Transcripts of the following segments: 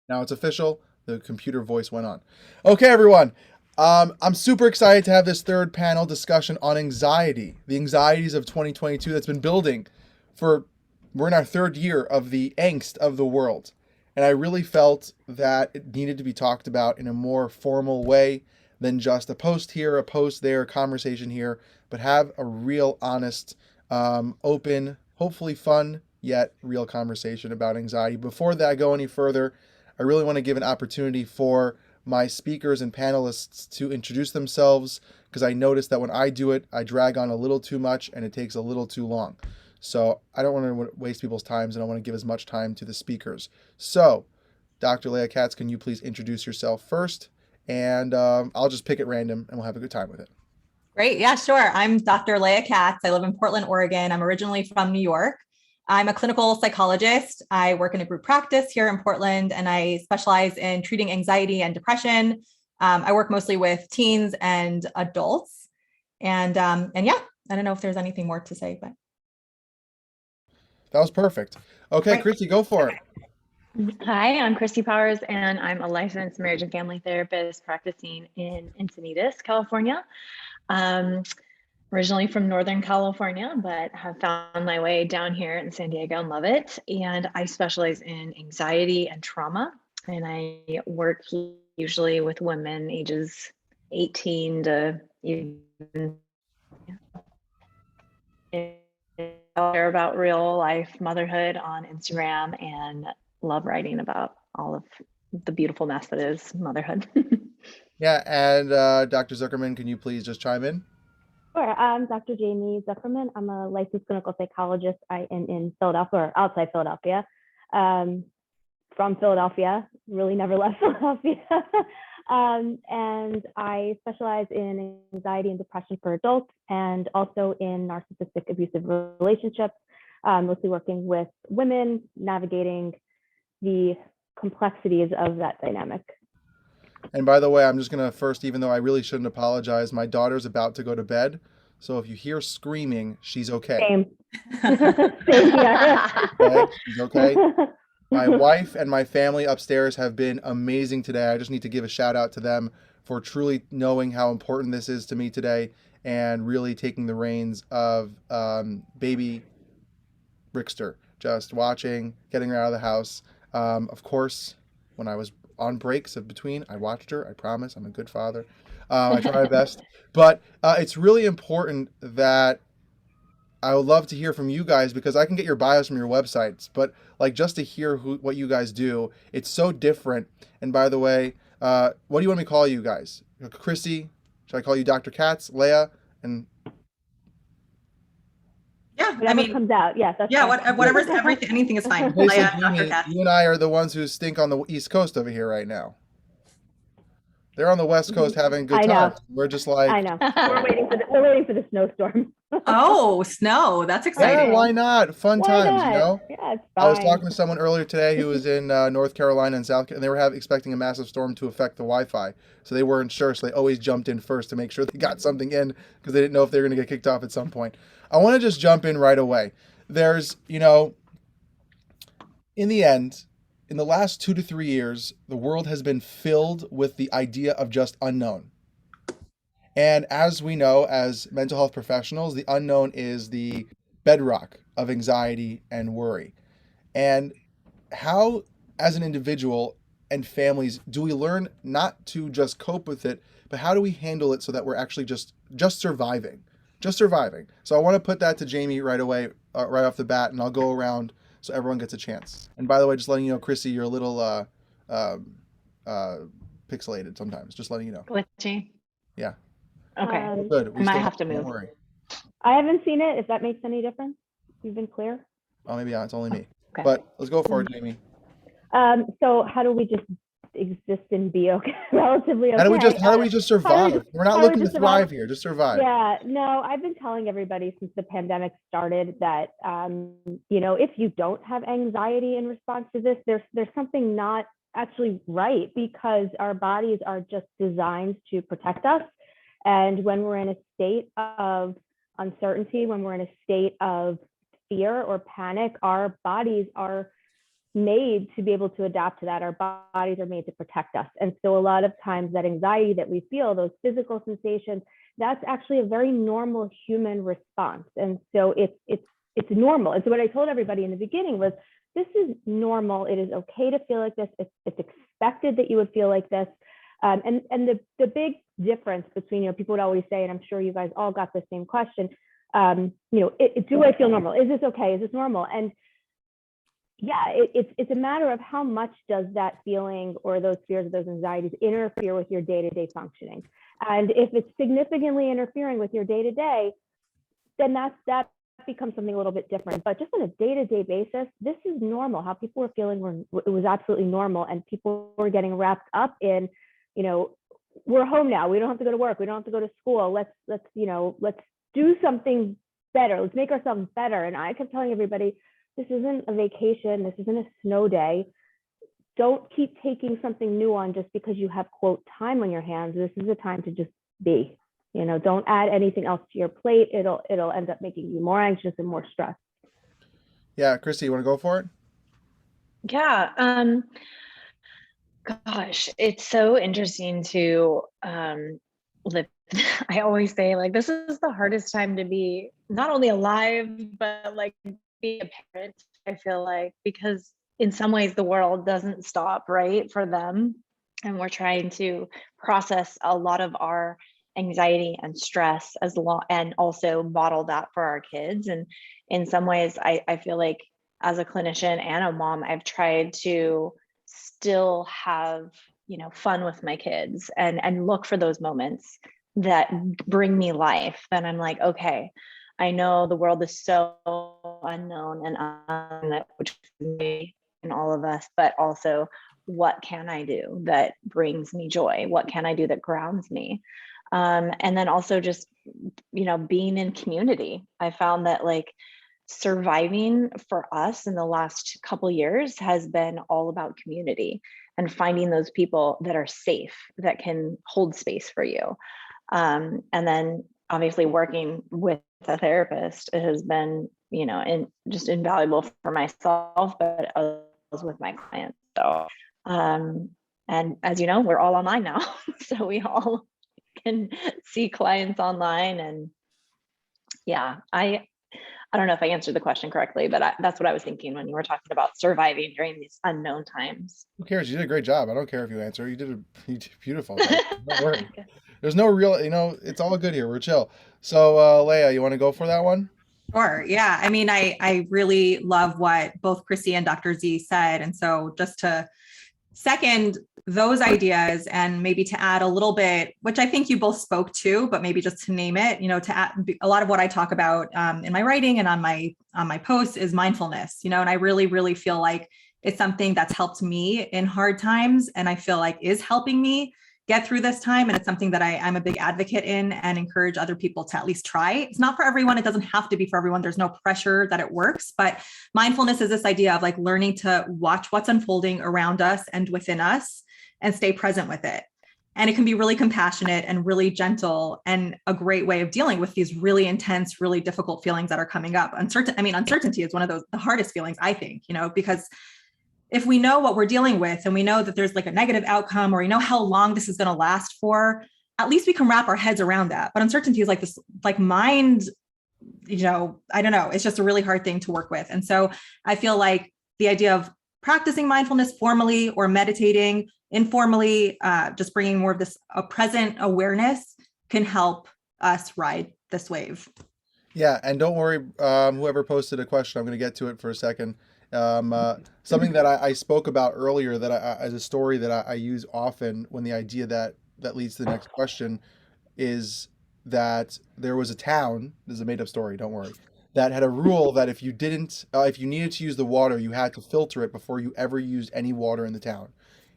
Now it's official. The computer voice went on. Okay, everyone. I'm super excited to have this third panel discussion on anxiety, the anxieties of 2022 that's been building for, we're in our third year of the angst of the world. And I really felt that it needed to be talked about in a more formal way than just a post here, a post there, a conversation here, but have a real, honest, open, hopefully fun, yet real conversation about anxiety. Before that, I go any further, I really want to give an opportunity for my speakers and panelists to introduce themselves because I noticed that when I do it, I drag on a little too much and it takes a little too long. So I don't want to waste people's time and I want to give as much time to the speakers. So, Dr. Leah Katz, can you please introduce yourself first? And I'll just pick at random and we'll have a good time with it. Great. Yeah, sure. I'm Dr. Leah Katz. I live in Portland, Oregon. I'm originally from New York. I'm a clinical psychologist. I work in a group practice here in Portland, and I specialize in treating anxiety and depression. I work mostly with teens and adults. And yeah, I don't know if there's anything more to say, but. That was perfect. Okay, Great. Christy, go for it. Hi, I'm Christy Powers, and I'm a licensed marriage and family therapist practicing in Encinitas, California. Originally from Northern California, but have found my way down here in San Diego and love it. And I specialize in anxiety and trauma. And I work usually with women ages 18 to even care about real life motherhood on Instagram and love writing about all of the beautiful mess that is motherhood. Yeah, and Dr. Zuckerman, can you please just chime in? Sure. I'm Dr. Jamie Zufferman. I'm a licensed clinical psychologist. I am in Philadelphia, or outside Philadelphia. From Philadelphia, really never left Philadelphia. And I specialize in anxiety and depression for adults and also in narcissistic abusive relationships, mostly working with women, navigating the complexities of that dynamic. And by the way, I'm just going to first, even though I really shouldn't apologize, my daughter's about to go to bed. So if you hear screaming, she's okay. Same. Same here. Okay? She's okay. My wife and my family upstairs have been amazing today. I just need to give a shout out to them for truly knowing how important this is to me today and really taking the reins of baby Brickster, just watching, getting her out of the house. Of course, when I was on breaks of between, I watched her. I promise I'm a good father. I try my best. But it's really important that I would love to hear from you guys because I can get your bios from your websites, but like just to hear what you guys do, it's so different. And by the way, what do you want me to call you guys? Chrissy? Should I call you Dr. Katz, Leah, and Yeah, Whatever comes out. Yes. Yeah, whatever's everything, anything is fine. Leah, Dr. Katz. You and I are the ones who stink on the East Coast over here right now. They're on the West Coast having a good time. We're just like, I know. We're waiting for the snowstorm. Oh, snow. That's exciting. Yeah, why not? Fun times, you know? Yeah, it's fine. I was talking to someone earlier today who was in North Carolina and South Carolina, and they were expecting a massive storm to affect the Wi-Fi. So they weren't sure, so they always jumped in first to make sure they got something in because they didn't know if they were going to get kicked off at some point. I want to just jump in right away. There's, in the end, in the last 2 to 3 years, the world has been filled with the idea of just unknown. And as we know, as mental health professionals, the unknown is the bedrock of anxiety and worry. And how, as an individual and families, do we learn not to just cope with it, but how do we handle it so that we're actually just surviving? Just surviving. So I want to put that to Jamie right away, right off the bat, and I'll go around so everyone gets a chance. And by the way, just letting you know, Chrissy, you're a little pixelated sometimes. Just letting you know. Glitchy. Yeah. Okay. Good. I might have to move. Don't worry. I haven't seen it. If that makes any difference, you've been clear. Oh, maybe it's only me. Okay. But let's go for it, Jamie. So how do we just exist and be okay, relatively okay? How do we just survive? We're not looking to thrive here. Just survive. Yeah. No, I've been telling everybody since the pandemic started that if you don't have anxiety in response to this, there's something not actually right because our bodies are just designed to protect us. And when we're in a state of uncertainty, when we're in a state of fear or panic, our bodies are made to be able to adapt to that. Our bodies are made to protect us. And so a lot of times that anxiety that we feel, those physical sensations, that's actually a very normal human response. And so it's normal. And so what I told everybody in the beginning was, this is normal. It is okay to feel like this. It's expected that you would feel like this. And the big difference between, people would always say, and I'm sure you guys all got the same question, do I feel normal? Is this okay? Is this normal? And yeah, it's a matter of how much does that feeling or those fears or those anxieties interfere with your day-to-day functioning. And if it's significantly interfering with your day-to-day, then that becomes something a little bit different. But just on a day-to-day basis, this is normal. How people were feeling it was absolutely normal. And people were getting wrapped up in, we're home now. We don't have to go to work. We don't have to go to school. Let's do something better. Let's make ourselves better. And I kept telling everybody, this isn't a vacation. This isn't a snow day. Don't keep taking something new on just because you have, quote, time on your hands. This is a time to just be. Don't add anything else to your plate. It'll end up making you more anxious and more stressed. Yeah, Chrissy, you want to go for it? Yeah. Gosh, it's so interesting to live. I always say, like, this is the hardest time to be not only alive, but like be a parent, I feel like, because in some ways the world doesn't stop, right, for them. And we're trying to process a lot of our anxiety and stress and also model that for our kids. And in some ways, I feel like as a clinician and a mom, I've tried to still have, fun with my kids and look for those moments that bring me life. Then I'm like, okay, I know the world is so unknown and which is me and all of us, but also what can I do that brings me joy? What can I do that grounds me? And then also just, being in community. I found that like surviving for us in the last couple years has been all about community and finding those people that are safe, that can hold space for you. And then obviously working with a therapist has been, just invaluable for myself, but also with my clients. So, and as you know, we're all online now. So we all can see clients online. And yeah, I don't know if I answered the question correctly, but that's what I was thinking when you were talking about surviving during these unknown times. Who cares? You did a great job. I don't care if you answer. You did beautiful. Don't worry. There's no real, it's all good here. We're chill. So, Leah, you want to go for that one? Sure. Yeah. I mean, I really love what both Chrissy and Dr. Z said. And so just to second those ideas and maybe to add a little bit, which I think you both spoke to, but maybe just to name it, to add a lot of what I talk about in my writing and on my posts is mindfulness, and I really, really feel like it's something that's helped me in hard times. And I feel like is helping me get through this time. And it's something that I'm a big advocate in and encourage other people to at least try. It's not for everyone. It doesn't have to be for everyone. There's no pressure that it works, but mindfulness is this idea of like learning to watch what's unfolding around us and within us and stay present with it. And it can be really compassionate and really gentle and a great way of dealing with these really intense, really difficult feelings that are coming up. Uncertainty is one of the hardest feelings, I think, because if we know what we're dealing with and we know that there's like a negative outcome or we know how long this is going to last for, at least we can wrap our heads around that. But uncertainty is like this, like mind, I don't know, it's just a really hard thing to work with. And so I feel like the idea of practicing mindfulness formally or meditating informally, just bringing more of this present awareness can help us ride this wave. Yeah. And don't worry, whoever posted a question, I'm going to get to it for a second. Something that I spoke about earlier that as a story that I use often when the idea that leads to the next question is that there was a town, this is a made up story, don't worry, that had a rule that if you needed to use the water, you had to filter it before you ever used any water in the town.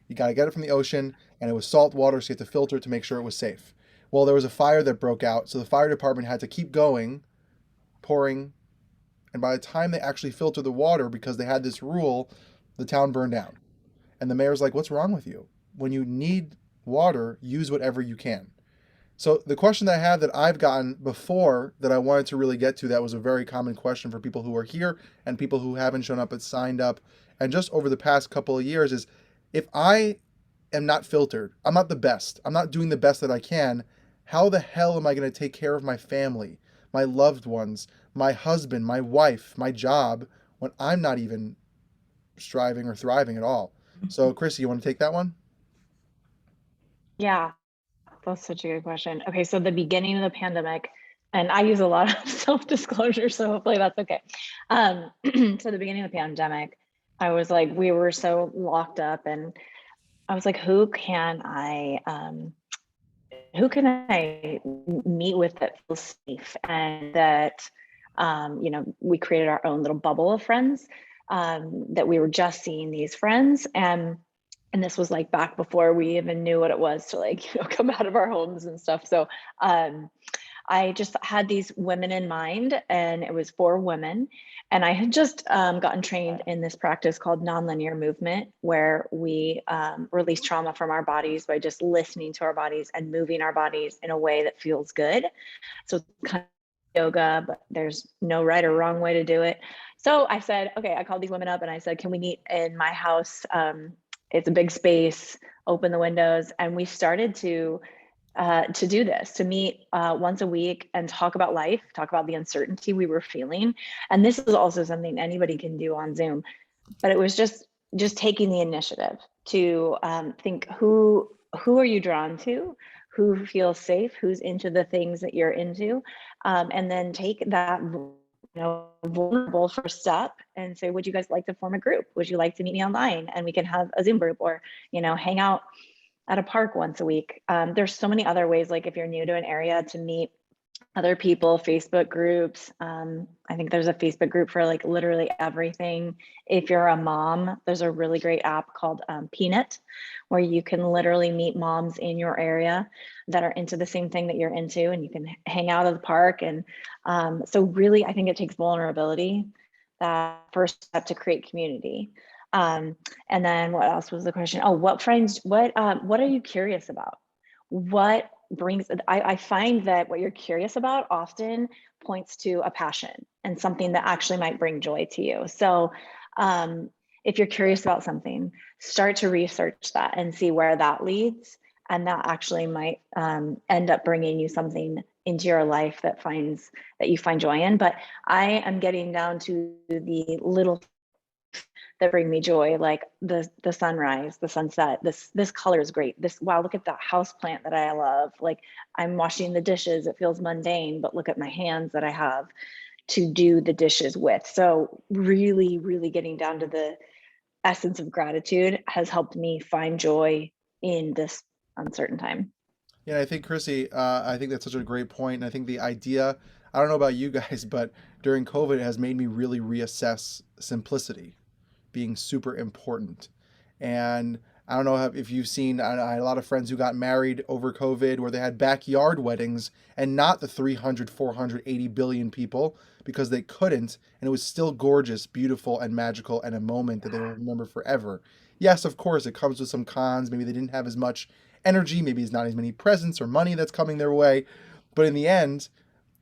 You got to get it from the ocean and it was salt water, so you had to filter it to make sure it was safe. Well, there was a fire that broke out, so the fire department had to keep going, pouring. And by the time they actually filtered the water, because they had this rule, the town burned down. And the mayor's like, what's wrong with you? When you need water, use whatever you can. So the question that I have that I've gotten before that I wanted to really get to, that was a very common question for people who are here and people who haven't shown up but signed up and just over the past couple of years is, if I am not filtered, I'm not the best, I'm not doing the best that I can, how the hell am I going to take care of my family, my loved ones, my husband, my wife, my job, when I'm not even striving or thriving at all? So Chrissy, you want to take that one? Yeah, that's such a good question. Okay, so the beginning of the pandemic, and I use a lot of self-disclosure, so hopefully that's okay. So the beginning of the pandemic, I was like, we were so locked up, and I was like, who can I meet with that feels safe, and that we created our own little bubble of friends, that we were just seeing these friends, and this was like back before we even knew what it was to like come out of our homes and stuff. So I just had these women in mind, and it was 4 women. And I had just gotten trained in this practice called Nonlinear Movement, where we release trauma from our bodies by just listening to our bodies and moving our bodies in a way that feels good. So it's kind of yoga, but there's no right or wrong way to do it. So I said, okay, I called these women up and I said, can we meet in my house? It's a big space, open the windows. And we started to do this, to meet once a week and talk about life, talk about the uncertainty we were feeling. And this is also something anybody can do on Zoom, but it was just taking the initiative to think, who are you drawn to, who feels safe, who's into the things that you're into, and then take that vulnerable first step and say, would you guys like to form a group? Would you like to meet me online and we can have a Zoom group, or hang out at a park once a week? There's so many other ways, like if you're new to an area, to meet other people, Facebook groups. I think there's a Facebook group for like literally everything. If you're a mom, there's a really great app called Peanut, where you can literally meet moms in your area that are into the same thing that you're into, and you can hang out at the park. And so really, I think it takes vulnerability, that first step, to create community. And then what else was the question? Oh, what are you curious about? What brings, I find that what you're curious about often points to a passion and something that actually might bring joy to you. So if you're curious about something, start to research that and see where that leads. And that actually might end up bringing you something into your life that you find joy in. But I am getting down to the little that bring me joy, like the sunrise, the sunset. This color is great. Wow, look at that house plant that I love. Like, I'm washing the dishes. It feels mundane, but look at my hands that I have to do the dishes with. So really, really getting down to the essence of gratitude has helped me find joy in this uncertain time. Yeah, I think Chrissy, I think that's such a great point. And I think the idea, I don't know about you guys, but during COVID, it has made me really reassess simplicity being super important. And I don't know if you've seen, I had a lot of friends who got married over COVID where they had backyard weddings and not the 300, 480 billion people, because they couldn't. And it was still gorgeous, beautiful, and magical, and a moment that they will remember forever. Yes, of course, it comes with some cons. Maybe they didn't have as much energy. Maybe it's not as many presents or money that's coming their way. But in the end,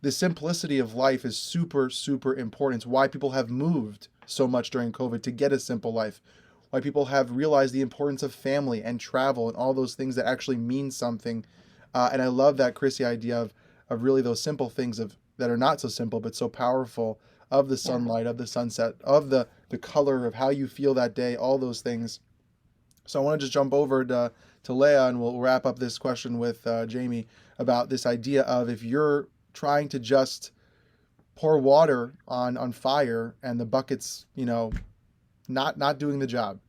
the simplicity of life is super, super important. It's why people have moved so much during COVID to get a simple life. Why people have realized the importance of family and travel and all those things that actually mean something. And I love that Chrissy idea of really those simple things that are not so simple but so powerful, of the sunlight, of the sunset, of the color of how you feel that day, all those things. So I want to just jump over to Leah, and we'll wrap up this question with Jamie about this idea of, if you're trying to just pour water on fire and the bucket's, not doing the job.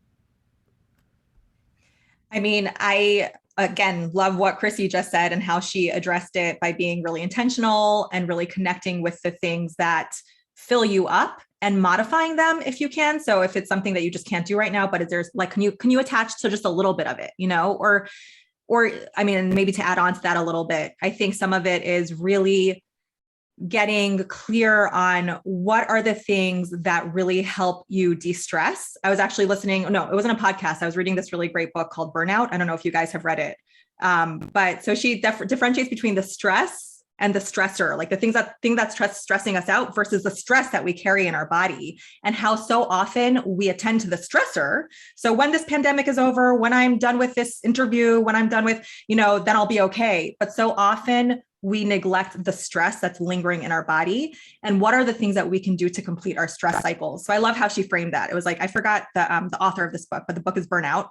I mean, I, again, love what Chrissy just said and how she addressed it by being really intentional and really connecting with the things that fill you up and modifying them if you can. So if it's something that you just can't do right now, but there's like, can you attach to just a little bit of it, or I mean, maybe to add on to that a little bit, I think some of it is really getting clear on what are the things that really help you de-stress. I was actually listening, no, it wasn't a podcast. I was reading this really great book called Burnout. I don't know if you guys have read it. But so she differentiates between the stress and the stressor, like the thing that's stressing us out versus the stress that we carry in our body, and how so often we attend to the stressor. So when this pandemic is over, when I'm done with this interview, when I'm done with, then I'll be okay. But so often we neglect the stress that's lingering in our body, and what are the things that we can do to complete our stress cycles. So I love how she framed that. It was like, I forgot the author of this book, but the book is Burnout.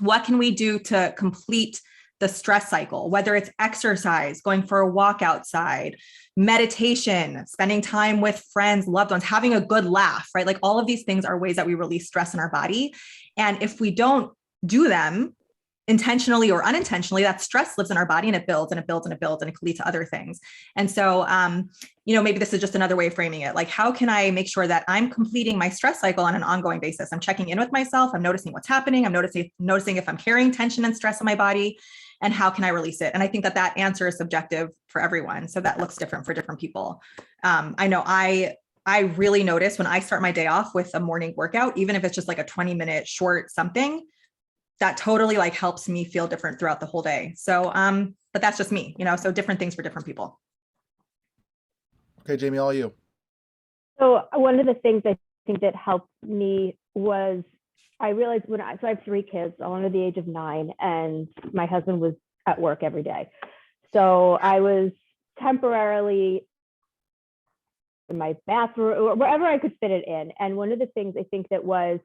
What can we do to complete the stress cycle, whether it's exercise, going for a walk outside, meditation, spending time with friends, loved ones, having a good laugh, right? Like all of these things are ways that we release stress in our body. And if we don't do them intentionally or unintentionally, that stress lives in our body, and it builds and it builds and it builds, and it can lead to other things. And so, maybe this is just another way of framing it. Like, how can I make sure that I'm completing my stress cycle on an ongoing basis? I'm checking in with myself. I'm noticing what's happening. I'm noticing if I'm carrying tension and stress in my body, and how can I release it? And I think that answer is subjective for everyone. So that looks different for different people. I know I really notice when I start my day off with a morning workout, even if it's just like a 20-minute short something, that totally like helps me feel different throughout the whole day. So, but that's just me, so different things for different people. Okay, Jamie, all you. So one of the things I think that helped me was I realized so I have 3 kids, all under the age of 9, and my husband was at work every day. So I was temporarily in my bathroom or wherever I could fit it in. And one of the things I think that was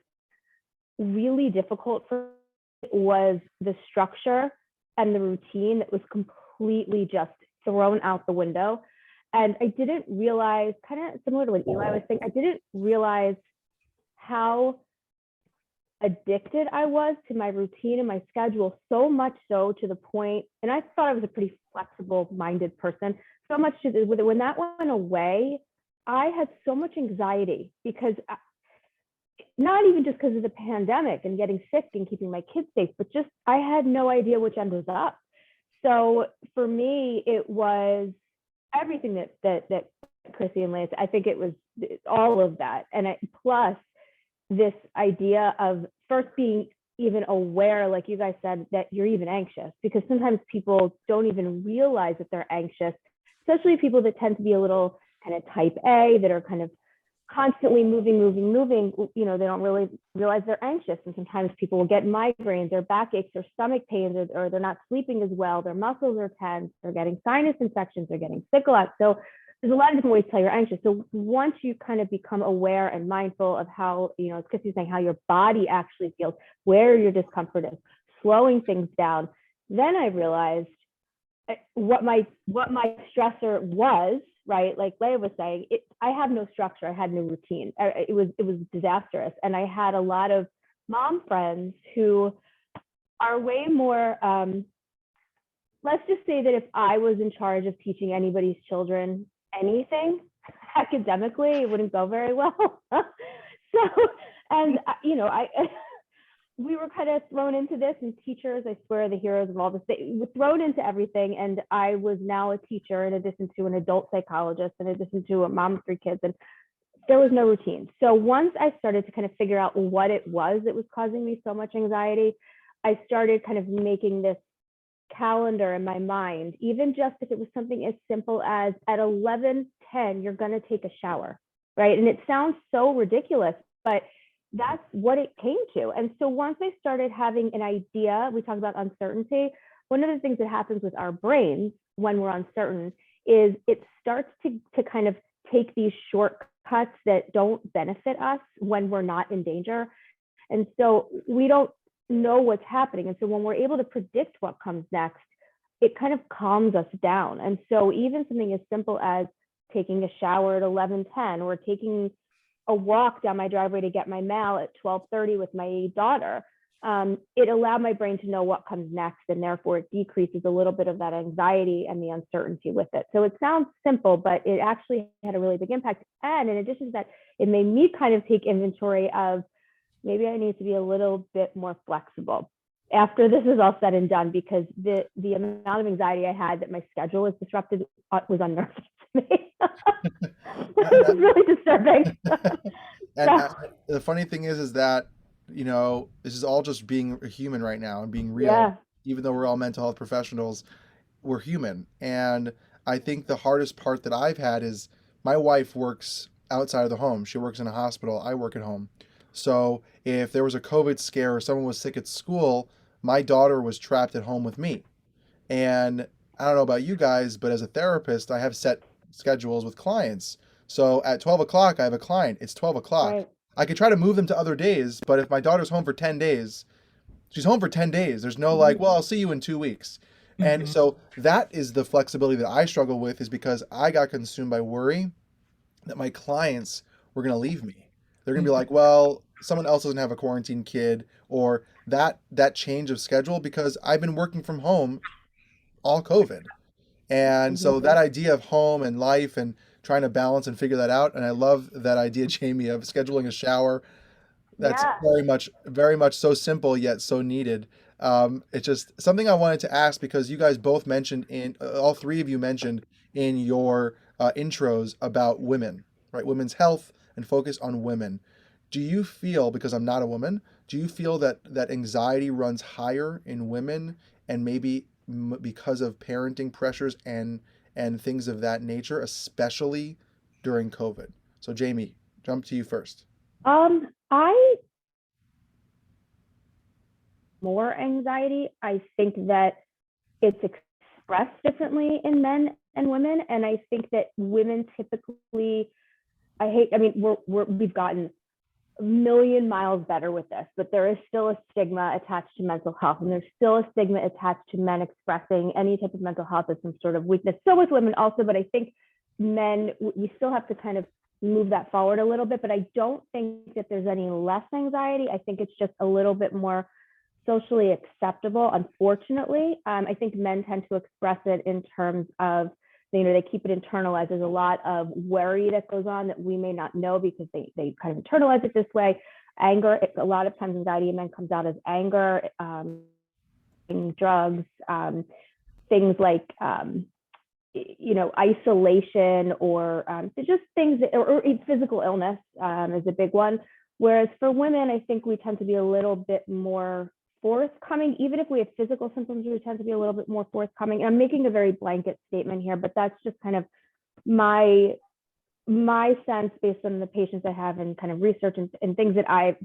really difficult for me was the structure and the routine that was completely just thrown out the window. And I didn't realize, kind of similar to what Eli was saying, I didn't realize how addicted I was to my routine and my schedule, so much so to the point, and I thought I was a pretty flexible minded person, so much to when that went away, I had so much anxiety because not even just because of the pandemic and getting sick and keeping my kids safe, but just I had no idea which end was up. So for me, it was everything that Chrissy and Leah, I think it was all of that. And plus this idea of first being even aware, like you guys said, that you're even anxious, because sometimes people don't even realize that they're anxious, especially people that tend to be a little kind of type A, that are kind of constantly moving, they don't really realize they're anxious. And sometimes people will get migraines or backaches or stomach pains, or they're not sleeping as well, their muscles are tense, they're getting sinus infections, they're getting sick a lot. So there's a lot of different ways to tell you're anxious. So once you kind of become aware and mindful of how, as Christy was saying, how your body actually feels, where your discomfort is, slowing things down, then I realized what my stressor was, right? Like Leah was saying, I had no structure, I had no routine. It was disastrous. And I had a lot of mom friends who are way more, let's just say that if I was in charge of teaching anybody's children anything academically, it wouldn't go very well. We were kind of thrown into this, and teachers, I swear, the heroes of all this, they were thrown into everything. And I was now a teacher in addition to an adult psychologist, in addition to a mom of 3 kids, and there was no routine. So once I started to kind of figure out what it was that was causing me so much anxiety, I started kind of making this calendar in my mind, even just if it was something as simple as at 11:10, you're going to take a shower, right? And it sounds so ridiculous, but that's what it came to. And so once I started having an idea, we talked about uncertainty. One of the things that happens with our brains when we're uncertain is it starts to kind of take these shortcuts that don't benefit us when we're not in danger. And so we don't know what's happening. And so when we're able to predict what comes next, it kind of calms us down. And so even something as simple as taking a shower at 11:10, or taking a walk down my driveway to get my mail at 12:30 with my daughter, it allowed my brain to know what comes next, and therefore it decreases a little bit of that anxiety and the uncertainty with it. So it sounds simple, but it actually had a really big impact. And in addition to that, it made me kind of take inventory of maybe I need to be a little bit more flexible after this is all said and done, because the amount of anxiety I had that my schedule was disrupted was unnerving to me. It was really disturbing. And the funny thing is that, this is all just being a human right now and being real. Yeah. Even though we're all mental health professionals, we're human. And I think the hardest part that I've had is my wife works outside of the home. She works in a hospital. I work at home. So if there was a COVID scare or someone was sick at school, my daughter was trapped at home with me. And I don't know about you guys, but as a therapist, I have set schedules with clients. So at 12 o'clock, I have a client. It's 12 o'clock. Right. I could try to move them to other days, but if my daughter's home for 10 days, she's home for 10 days. There's no like, well, I'll see you in 2 weeks. And so that is the flexibility that I struggle with, is because I got consumed by worry that my clients were going to leave me. They're going to be like, well, someone else doesn't have a quarantine kid, or that change of schedule, because I've been working from home all COVID. And so that idea of home and life and trying to balance and figure that out. And I love that idea, Jamie, of scheduling a shower. That's Yeah. very much so simple yet so needed. It's just something I wanted to ask, because you guys both mentioned all three of you mentioned in your intros about women, right? Women's health and focus on women. Do you feel, because I'm not a woman, do you feel that anxiety runs higher in women, and maybe because of parenting pressures and things of that nature, especially during COVID? So Jamie, jump to you first. I more anxiety. I think that it's expressed differently in men and women, and I think that women typically, I mean, we've gotten a million miles better with this, but there is still a stigma attached to mental health, and there's still a stigma attached to men expressing any type of mental health as some sort of weakness. So with women also, but I think men, we still have to kind of move that forward a little bit, but I don't think that there's any less anxiety. I think it's just a little bit more socially acceptable, unfortunately. I think men tend to express it in terms of, they keep it internalized. There's a lot of worry that goes on that we may not know, because they kind of internalize it this way. Anger, a lot of times anxiety in men comes out as anger, drugs, things like, isolation, or just things, or physical illness is a big one. Whereas for women, I think we tend to be a little bit more forthcoming. Even if we have physical symptoms, we tend to be a little bit more forthcoming. And I'm making a very blanket statement here, but that's just kind of my sense based on the patients I have, and kind of research and things that I've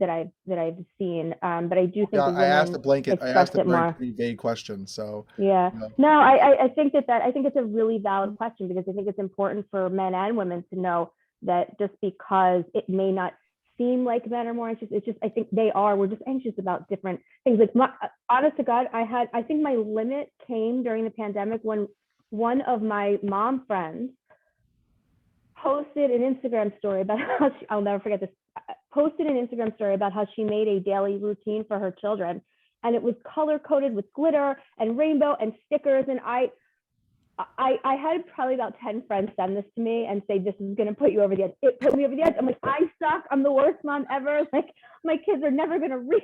seen. But I do think Yeah, the women I asked express a it very more. pretty vague question. So, Yeah. you know, No, I think I think it's a really valid question, because I think it's important for men and women to know that just because it may not seem like men are more anxious, it's just, I think we're just anxious about different things. Like, honest to God, I think my limit came during the pandemic when one of my mom friends posted an Instagram story about how I'll never forget this, posted an Instagram story about how she made a daily routine for her children. And it was color coded with glitter and rainbow and stickers. And I had probably about 10 friends send this to me and say, this is going to put you over the edge. It put me over the edge. I'm like, I suck. I'm the worst mom ever. Like, my kids are never going to read.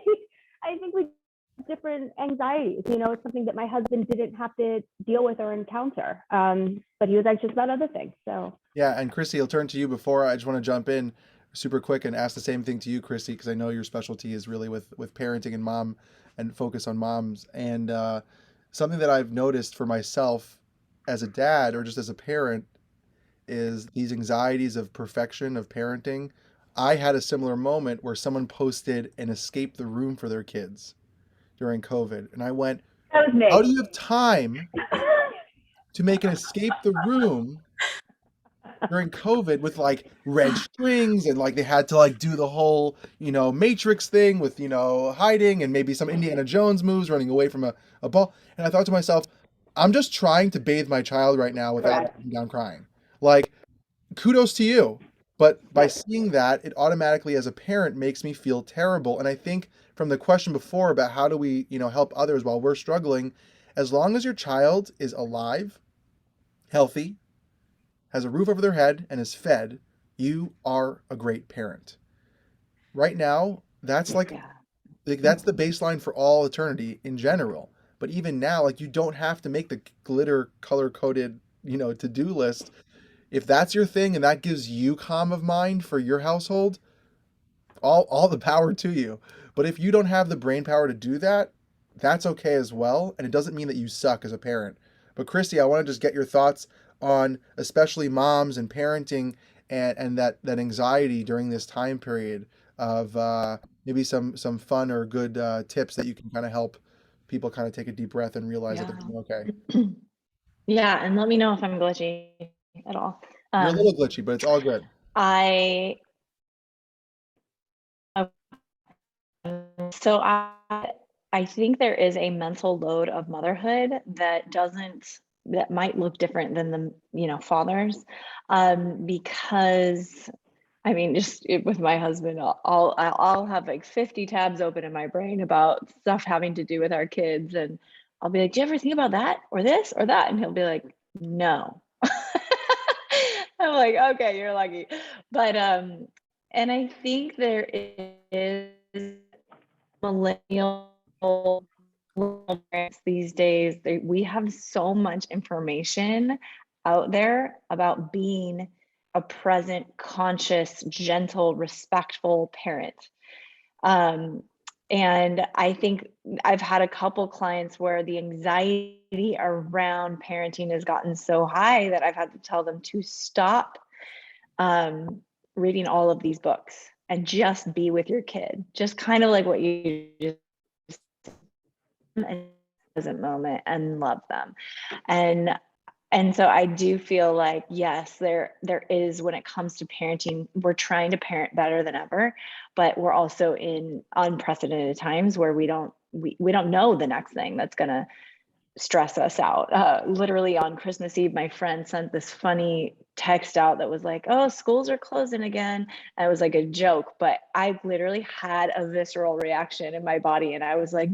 I think we have different anxieties. It's something that my husband didn't have to deal with or encounter. But he was anxious about other things. So. yeah, and Chrissy, I'll turn to you. Before, I just want to jump in super quick and ask the same thing to you, Chrissy, because I know your specialty is really with parenting and mom, and focus on moms. And something that I've noticed for myself as a dad, or just as a parent, is these anxieties of perfection of parenting. I had a similar moment where someone posted an escape the room for their kids during COVID, and I went, That was how me. do you have time to make an escape the room during COVID with like red strings, and like they had to like do the whole, Matrix thing with, hiding, and maybe some Indiana Jones moves, running away from a ball. And I thought to myself, I'm just trying to bathe my child right now without Correct. breaking down crying. Like, kudos to you. But by Yep. seeing that, it automatically, as a parent, makes me feel terrible. And I think from the question before about how do we, help others while we're struggling, as long as your child is alive, healthy, has a roof over their head, and is fed, you are a great parent. Right now, that's the baseline for all eternity in general. But even now, like, you don't have to make the glitter color coded, to-do list. If that's your thing and that gives you calm of mind for your household, all the power to you. But if you don't have the brain power to do that, that's okay as well. And it doesn't mean that you suck as a parent. But Christy, I want to just get your thoughts on especially moms and parenting and that anxiety during this time period of maybe some fun or good tips that you can kind of help people kind of take a deep breath and realize that they're doing okay. Yeah, and let me know if I'm glitchy at all. You're a little glitchy, but it's all good. I so I think there is a mental load of motherhood that might look different than the fathers, because I mean, with my husband, I'll have like 50 tabs open in my brain about stuff having to do with our kids, and I'll be like, "Do you ever think about that or this or that?" And he'll be like, "No." I'm like, "Okay, you're lucky," but and I think there is millennial parents these days. We have so much information out there about being a present, conscious, gentle, respectful parent. And I think I've had a couple clients where the anxiety around parenting has gotten so high that I've had to tell them to stop reading all of these books and just be with your kid. Just kind of like what you just in the present moment and love them. And so I do feel like, yes, there is, when it comes to parenting, we're trying to parent better than ever, but we're also in unprecedented times where we don't know the next thing that's going to stress us out. Literally on Christmas Eve, my friend sent this funny text out that was like, "Oh, schools are closing again." And it was like a joke, but I literally had a visceral reaction in my body. And I was like,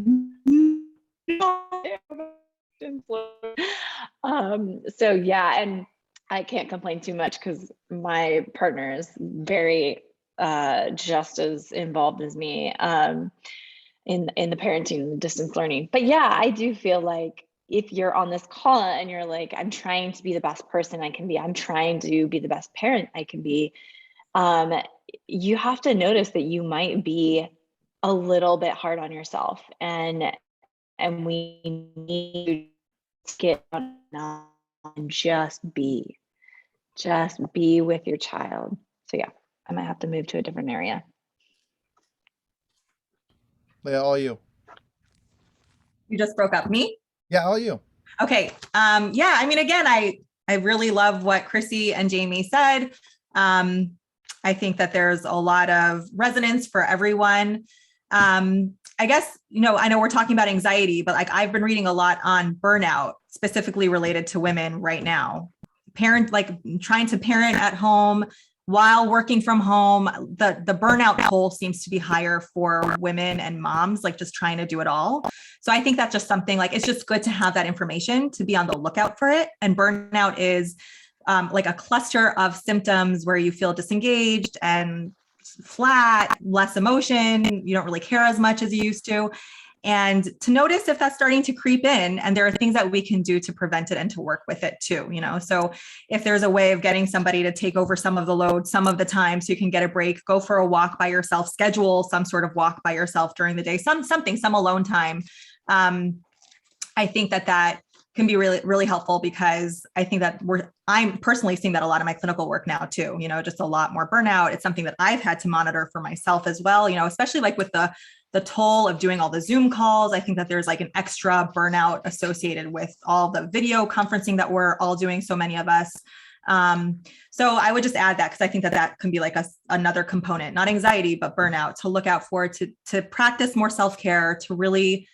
so yeah, and I can't complain too much because my partner is very just as involved as me in the parenting and the distance learning. But yeah, I do feel like if you're on this call and you're like, "I'm trying to be the best person I can be, I'm trying to be the best parent I can be," you have to notice that you might be a little bit hard on yourself, and we need to get on and just be with your child. So yeah, I might have to move to a different area. Leah, all you. You just broke up. Me? Yeah, all you. Okay. Yeah, I mean, again, I really love what Chrissy and Jamie said. I think that there's a lot of resonance for everyone. I guess, I know we're talking about anxiety, but like I've been reading a lot on burnout, specifically related to women right now. Trying to parent at home while working from home, the burnout toll seems to be higher for women and moms, like just trying to do it all. So I think that's just something, like, it's just good to have that information to be on the lookout for it. And burnout is like a cluster of symptoms where you feel disengaged and flat, less emotion, you don't really care as much as you used to. And to notice if that's starting to creep in, and there are things that we can do to prevent it and to work with it too, So if there's a way of getting somebody to take over some of the load, some of the time, so you can get a break, go for a walk by yourself, schedule some sort of walk by yourself during the day, some alone time. I think that can be really, really helpful, because I think that I'm personally seeing that a lot in my clinical work now too, just a lot more burnout. It's something that I've had to monitor for myself as well, especially like with the toll of doing all the Zoom calls. I think that there's like an extra burnout associated with all the video conferencing that we're all doing, so many of us. So I would just add that, because I think that can be like another component, not anxiety, but burnout, to look out for, to practice more self-care, to really,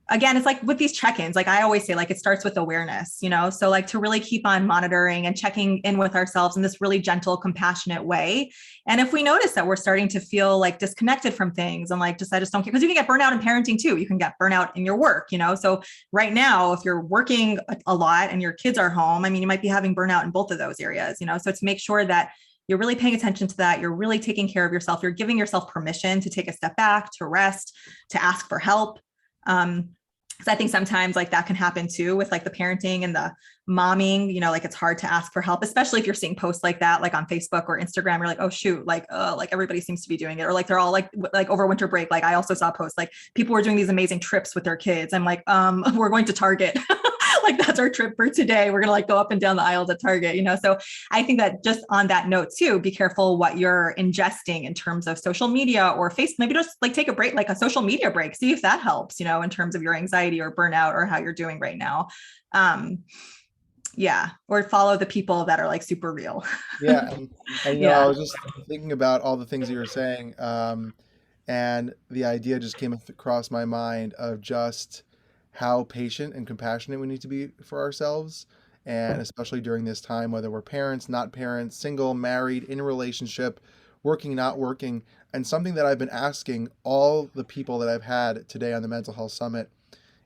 again, it's like with these check-ins, like I always say, like it starts with awareness, so like to really keep on monitoring and checking in with ourselves in this really gentle, compassionate way. And if we notice that we're starting to feel like disconnected from things and like, I just don't care, because you can get burnout in parenting too. You can get burnout in your work, So right now, if you're working a lot and your kids are home, I mean, you might be having burnout in both of those areas, So to make sure that you're really paying attention to that, you're really taking care of yourself, you're giving yourself permission to take a step back, to rest, to ask for help. Because I think sometimes like that can happen too with like the parenting and the momming, like it's hard to ask for help, especially if you're seeing posts like that, like on Facebook or Instagram, you're like, oh shoot, like everybody seems to be doing it. Or like, they're all like over winter break. Like I also saw posts, like people were doing these amazing trips with their kids. I'm like, we're going to Target. like that's our trip for today. We're going to like go up and down the aisles at Target, you know? So I think that just on that note too, be careful what you're ingesting in terms of social media or maybe just like take a break, like a social media break, see if that helps, you know, in terms of your anxiety or burnout or how you're doing right now. Yeah. Or follow the people that are like super real. Yeah. And you know, I Yeah. was just thinking about all the things that you were saying. And the idea just came across my mind of just how patient and compassionate we need to be for ourselves. And especially during this time, whether we're parents, not parents, single, married, in a relationship, working, not working. And something that I've been asking all the people that I've had today on the Mental Health Summit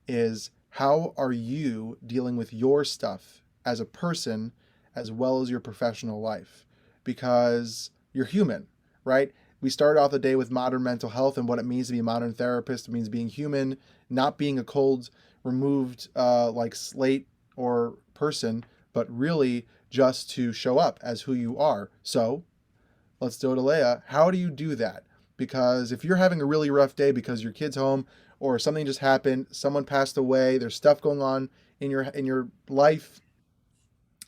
is, how are you dealing with your stuff as a person as well as your professional life? Because you're human, right? We started off the day with modern mental health and what it means to be a modern therapist. It means being human, not being a cold, removed like slate or person, but really just to show up as who you are. So let's go to Leah. How do you do that? Because if you're having a really rough day because your kid's home or something just happened, someone passed away, there's stuff going on in your life,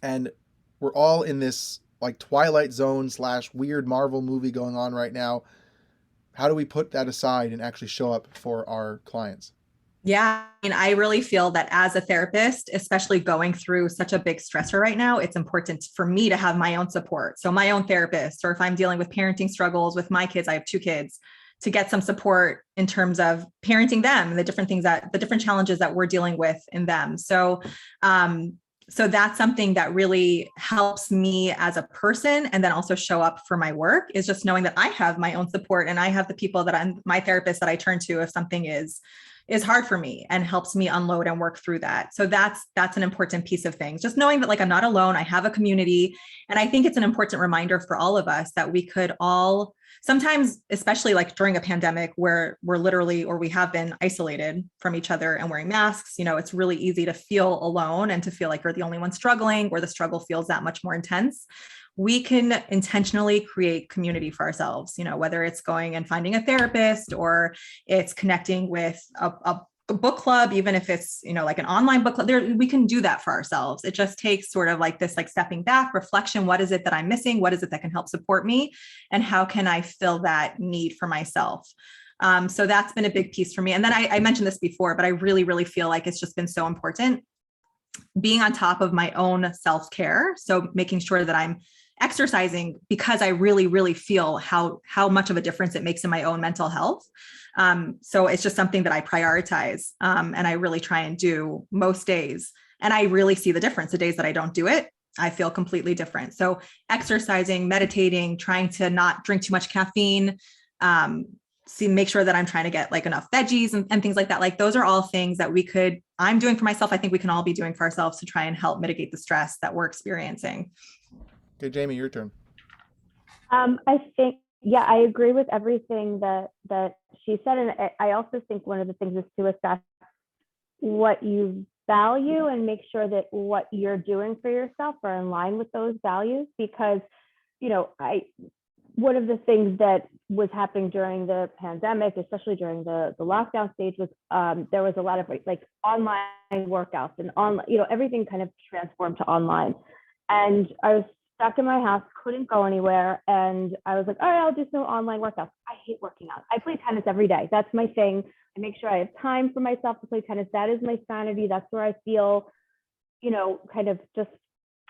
and we're all in this like Twilight Zone / weird Marvel movie going on right now. How do we put that aside and actually show up for our clients? Yeah. I mean, I really feel that as a therapist, especially going through such a big stressor right now, it's important for me to have my own support. So my own therapist, or if I'm dealing with parenting struggles with my kids, I have 2 kids, to get some support in terms of parenting them, the different challenges that we're dealing with in them. So, so that's something that really helps me as a person, and then also show up for my work, is just knowing that I have my own support and I have the people that I'm my therapist that I turn to if something is hard for me, and helps me unload and work through that. So that's an important piece of things. Just knowing that like I'm not alone, I have a community. And I think it's an important reminder for all of us that we could all sometimes, especially like during a pandemic where we're literally, or we have been isolated from each other and wearing masks, you know, it's really easy to feel alone and to feel like you're the only one struggling, or the struggle feels that much more intense. We can intentionally create community for ourselves, you know, whether it's going and finding a therapist, or it's connecting with a book club, even if it's, you know, like an online book club. We can do that for ourselves. It just takes sort of like this, like stepping back, reflection. What is it that I'm missing? What is it that can help support me? And how can I fill that need for myself? So that's been a big piece for me. And then I mentioned this before, but I really, really feel like it's just been so important being on top of my own self-care. So making sure that I'm exercising, because I really, really feel how much of a difference it makes in my own mental health. So it's just something that I prioritize, and I really try and do most days. And I really see the difference. The days that I don't do it, I feel completely different. So exercising, meditating, trying to not drink too much caffeine, make sure that I'm trying to get like enough veggies and things like that. Like those are all things that I'm doing for myself. I think we can all be doing for ourselves to try and help mitigate the stress that we're experiencing. Okay, Jamie, your turn. I think, yeah, I agree with everything that she said. And I also think one of the things is to assess what you value and make sure that what you're doing for yourself are in line with those values. Because, you know, one of the things that was happening during the pandemic, especially during the lockdown stage, was there was a lot of like online workouts and online, you know, everything kind of transformed to online. And I was stuck in my house, couldn't go anywhere. And I was like, all right, I'll do some online workouts. I hate working out. I play tennis every day. That's my thing. I make sure I have time for myself to play tennis. That is my sanity. That's where I feel, you know, kind of just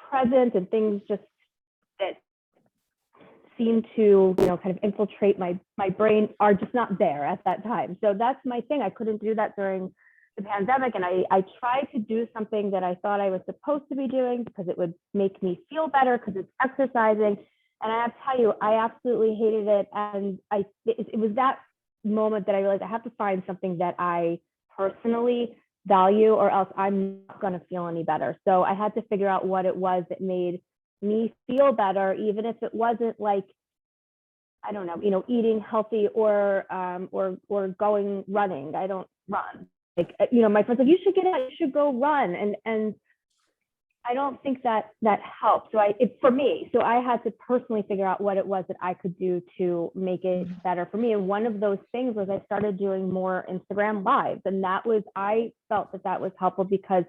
present, and things just that seem to, you know, kind of infiltrate my brain are just not there at that time. So that's my thing. I couldn't do that during the pandemic. And I tried to do something that I thought I was supposed to be doing because it would make me feel better, because it's exercising. And I have to tell you, I absolutely hated it. And it was that moment that I realized I have to find something that I personally value, or else I'm not going to feel any better. So I had to figure out what it was that made me feel better, even if it wasn't like, I don't know, you know, eating healthy or going running. I don't run. Like, you know, my friends like, you should get out, you should go run. And I don't think that helped. So for me, so I had to personally figure out what it was that I could do to make it better for me. And one of those things was I started doing more Instagram lives. And I felt that was helpful, because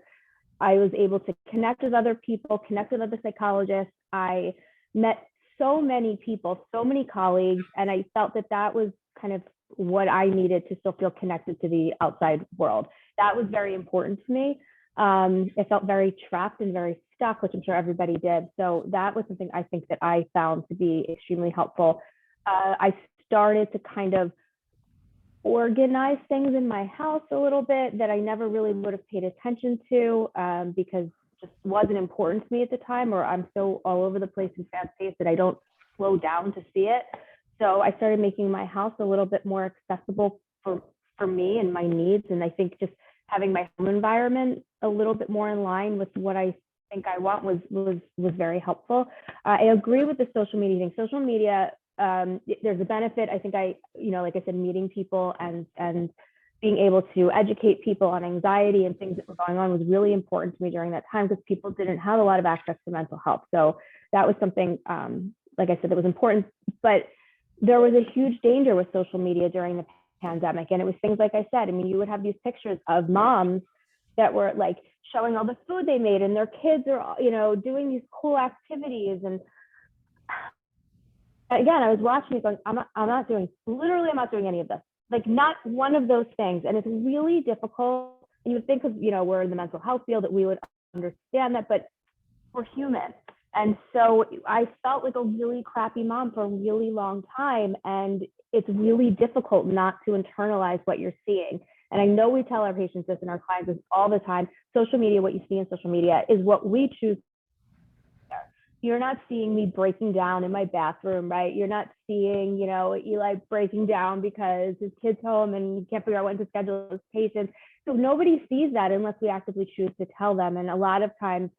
I was able to connect with other people, connect with other psychologists. I met so many people, so many colleagues, and I felt that that was kind of what I needed to still feel connected to the outside world. That was very important to me. It felt very trapped and very stuck, which I'm sure everybody did. So that was something I think that I found to be extremely helpful. I started to kind of organize things in my house a little bit that I never really would have paid attention to because it just wasn't important to me at the time, or I'm so all over the place and fast paced that I don't slow down to see it. So I started making my house a little bit more accessible for me and my needs. And I think just having my home environment a little bit more in line with what I think I want was very helpful. I agree with the social media thing. Social media, there's a benefit. I think like I said, meeting people and being able to educate people on anxiety and things that were going on was really important to me during that time because people didn't have a lot of access to mental health. So that was something, like I said, that was important. But there was a huge danger with social media during the pandemic. And it was things like I said, I mean, you would have these pictures of moms that were like showing all the food they made and their kids are, doing these cool activities. And again, I was watching it going, I'm not doing any of this, like not one of those things. And it's really difficult. You would think of, we're in the mental health field that we would understand that, but we're human. And so I felt like a really crappy mom for a really long time. And it's really difficult not to internalize what you're seeing. And I know we tell our patients this and our clients this all the time. Social media, what you see in social media is what we choose. You're not seeing me breaking down in my bathroom, right? You're not seeing, Eli breaking down because his kid's home and he can't figure out when to schedule his patients. So nobody sees that unless we actively choose to tell them. And a lot of times,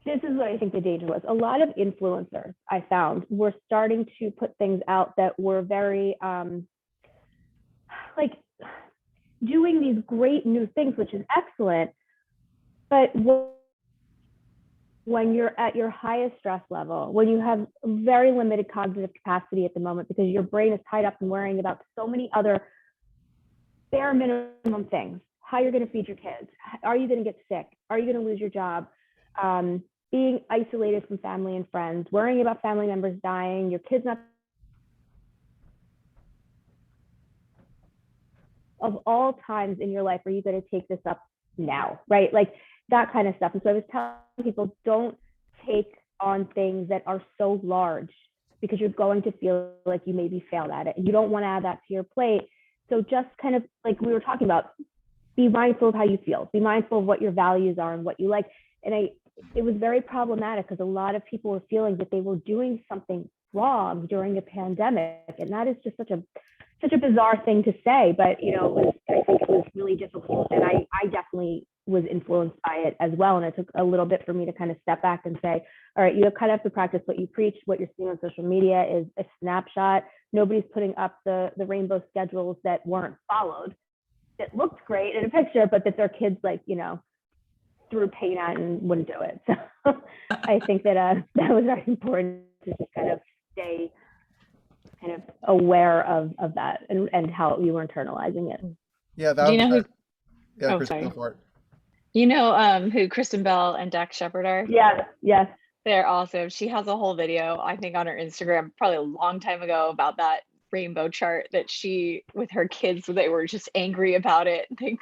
this is what I think the danger was. A lot of influencers I found were starting to put things out that were very like doing these great new things, which is excellent. But when you're at your highest stress level, when you have very limited cognitive capacity at the moment, because your brain is tied up in worrying about so many other bare minimum things, how you're going to feed your kids, are you going to get sick, are you going to lose your job, being isolated from family and friends, worrying about family members dying, your kids not. Of all times in your life, are you going to take this up now, right? Like that kind of stuff. And so I was telling people, don't take on things that are so large because you're going to feel like you maybe failed at it. And you don't want to add that to your plate. So just kind of like we were talking about, be mindful of how you feel, be mindful of what your values are and what you like. And it was very problematic because a lot of people were feeling that they were doing something wrong during the pandemic. And that is just such a bizarre thing to say, but I think it was really difficult. And I definitely was influenced by it as well. And it took a little bit for me to kind of step back and say, all right, you kind of have to practice what you preach. What you're seeing on social media is a snapshot. Nobody's putting up the rainbow schedules that weren't followed. It looked great in a picture, but that their kids threw paint at and wouldn't do it. So I think that was very important to just kind of stay kind of aware of that and how you were internalizing it. Yeah, that. Do you know who? Yeah, Oh, Christy, sorry. go for it. You know who Kristen Bell and Dax Shepard are? Yes. They're awesome. She has a whole video, I think, on her Instagram, probably a long time ago, about that rainbow chart that she, with her kids, they were just angry about it. Like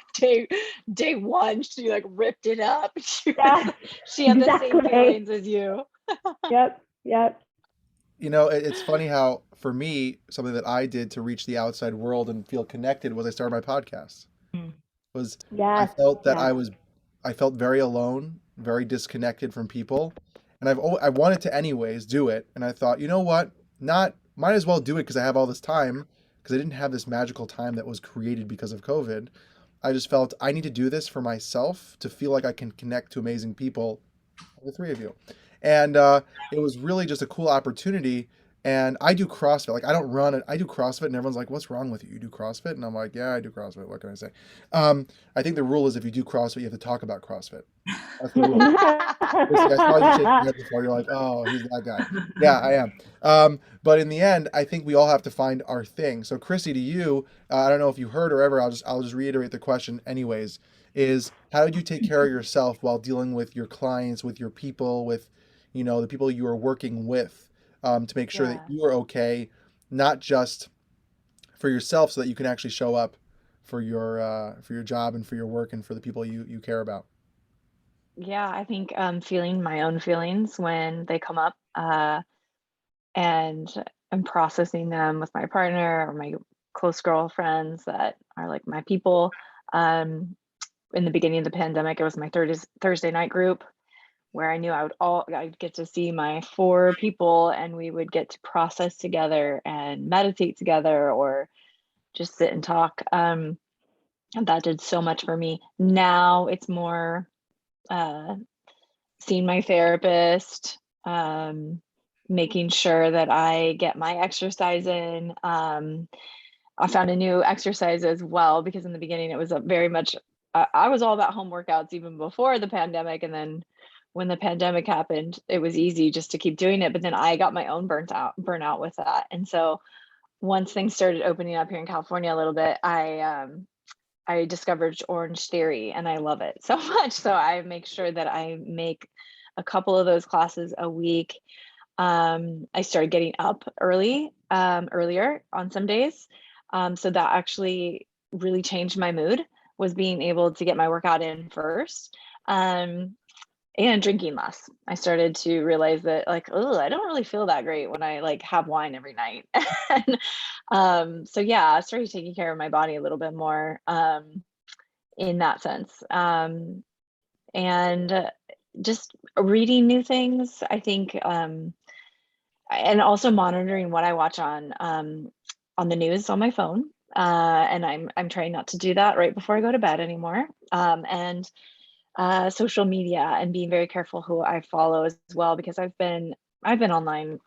day one, she ripped it up. She had the same feelings as you. Yep. It's funny how, for me, something that I did to reach the outside world and feel connected was I started my podcast. I felt that I felt very alone, very disconnected from people, and I wanted to anyways do it. And I thought, you know what, might as well do it because I have all this time, because I didn't have this magical time that was created because of COVID. I just felt I need to do this for myself to feel like I can connect to amazing people, the three of you. And it was really just a cool opportunity. And I do CrossFit. Like, I don't run it. I do CrossFit, and everyone's like, "What's wrong with you? You do CrossFit?" And I'm like, "Yeah, I do CrossFit. What can I say?" I think the rule is if you do CrossFit, you have to talk about CrossFit. That's the rule. I saw you shaking your head before. You're like, "Oh, he's that guy." Yeah, I am. But in the end, I think we all have to find our thing. So, Chrissy, to you, I don't know if you heard or ever. I'll just reiterate the question, anyways. is how did you take care of yourself while dealing with your clients, with your people, with, the people you are working with, to make sure that Yeah. you are okay, not just for yourself, so that you can actually show up for your job and for your work and for the people you care about. Yeah, I think feeling my own feelings when they come up, and I'm processing them with my partner or my close girlfriends that are like my people. Um, in the beginning of the pandemic, it was my Thursday night group where I knew I'd get to see my four people and we would get to process together and meditate together or just sit and talk. And that did so much for me. Now it's more seeing my therapist, making sure that I get my exercise in. I found a new exercise as well because in the beginning it was a very much I was all about home workouts even before the pandemic, and then when the pandemic happened, it was easy just to keep doing it. But then I got my own burnout with that, and so once things started opening up here in California a little bit, I discovered Orange Theory and I love it so much. So I make sure that I make a couple of those classes a week. I started getting up earlier on some days. So that actually really changed my mood, was being able to get my workout in first. And drinking less. I started to realize that like, oh, I don't really feel that great when I like have wine every night. And so yeah, I started taking care of my body a little bit more in that sense. And just reading new things, I think, and also monitoring what I watch on the news on my phone. And I'm trying not to do that right before I go to bed anymore. And social media, and being very careful who I follow as well, because I've been online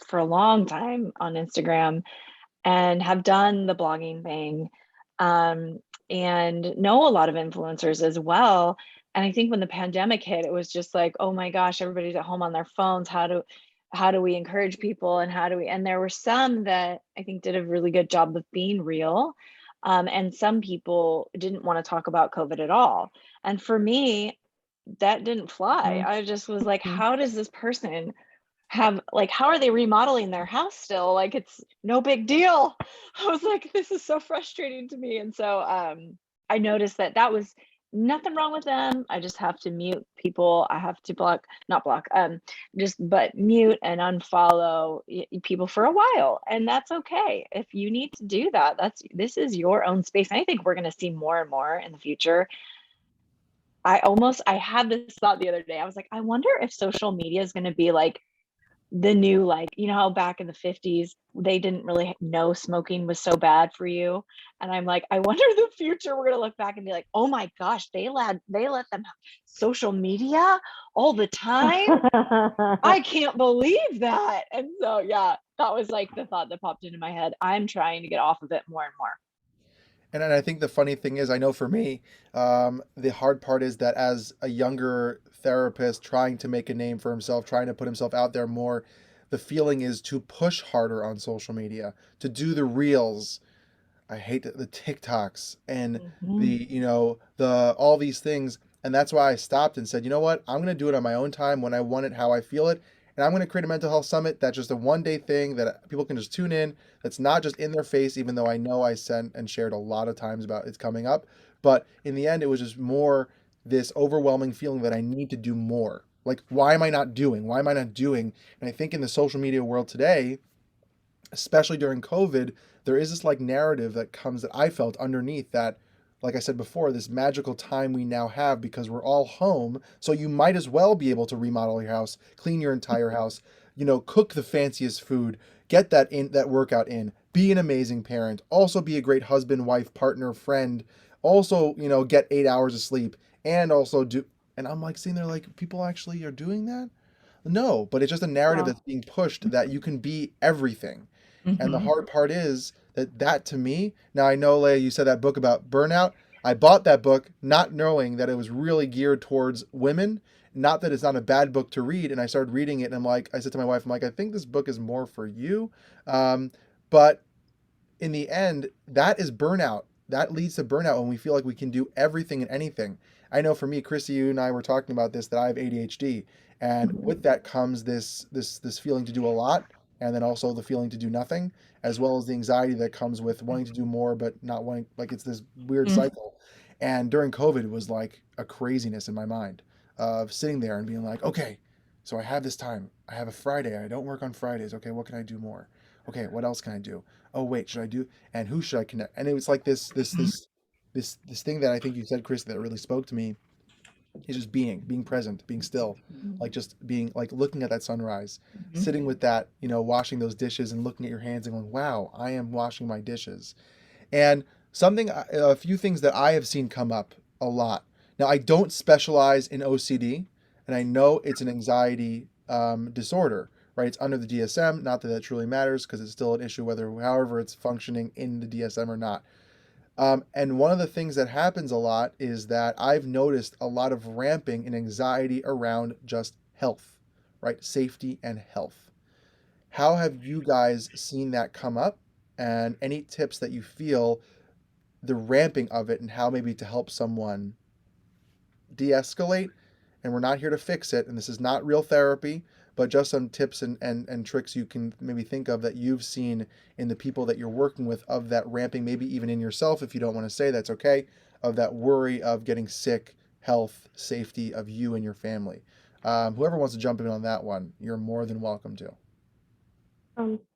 for a long time on Instagram and have done the blogging thing, and know a lot of influencers as well. And I think when the pandemic hit, it was just like, oh my gosh, everybody's at home on their phones. How do we encourage people, and and there were some that I think did a really good job of being real. And some people didn't want to talk about COVID at all. And for me, that didn't fly. I just was like, Mhm. how does this person have, like, how are they remodeling their house still? Like, it's no big deal. I was like, this is so frustrating to me. And so I noticed that was nothing wrong with them. I just have to mute people. I have to not block, but mute and unfollow people for a while. And that's okay. If you need to do that, this is your own space. And I think we're going to see more and more in the future. I had this thought the other day. I was like, I wonder if social media is going to be like the new, like, how back in the 50s they didn't really know smoking was so bad for you. And I'm like, I wonder in the future we're gonna look back and be like, oh my gosh, they let them have social media all the time. I can't believe that. And so yeah, that was like the thought that popped into my head. I'm trying to get off of it more and more. And I think the funny thing is, I know for me, the hard part is that as a younger therapist trying to make a name for himself, trying to put himself out there more, the feeling is to push harder on social media, to do the reels. I hate the TikToks and Mhm. the all these things. And that's why I stopped and said, you know what? I'm going to do it on my own time, when I want it, how I feel it. And I'm going to create a mental health summit that's just a 1 day thing that people can just tune in. That's not just in their face, even though I know I sent and shared a lot of times about it's coming up. But in the end, it was just more this overwhelming feeling that I need to do more. Like, why am I not doing? Why am I not doing? And I think in the social media world today, especially during COVID, there is this like narrative that comes, that I felt underneath that, like I said before, this magical time we now have because we're all home. So you might as well be able to remodel your house, clean your entire house, cook the fanciest food, get that workout in, be an amazing parent, also be a great husband, wife, partner, friend, also, get 8 hours of sleep, and also do. And I'm like sitting there like, people actually are doing that? No, but it's just a narrative Well, that's being pushed that you can be everything. And the mhm. hard part is that to me, now I know, Leah, you said that book about burnout. I bought that book not knowing that it was really geared towards women. Not that it's not a bad book to read. And I started reading it, and I said to my wife, I'm like, I think this book is more for you. But in the end, that is burnout. that leads to burnout when we feel like we can do everything and anything. I know for me, Chrissy, you and I were talking about this, that I have ADHD, and with that comes this feeling to do a lot, and then also the feeling to do nothing, as well as the anxiety that comes with wanting to do more but not wanting, like it's this weird Mm. cycle. And during COVID, it was like a craziness in my mind of sitting there and being like, okay, so I have this time. I have a Friday. I don't work on Fridays. Okay, what can I do more? Okay, what else can I do? Oh wait, should I do? And who should I connect? And it was like this thing that I think you said, Chris, that really spoke to me is just being present, being still, like just being like looking at that sunrise, sitting with that, washing those dishes and looking at your hands and going, wow, I am washing my dishes. And a few things that I have seen come up a lot. Now, I don't specialize in OCD, and I know it's an anxiety disorder, right? It's under the DSM. Not that that truly matters because it's still an issue however it's functioning in the DSM or not. And one of the things that happens a lot is that I've noticed a lot of ramping in anxiety around just health, right? Safety and health. How have you guys seen that come up? And any tips that you feel the ramping of it and how maybe to help someone de-escalate? And we're not here to fix it. And this is not real therapy, but just some tips and tricks you can maybe think of that you've seen in the people that you're working with of that ramping, maybe even in yourself, if you don't want to say, that's okay, of that worry of getting sick, health, safety of you and your family. Whoever wants to jump in on that one, you're more than welcome to.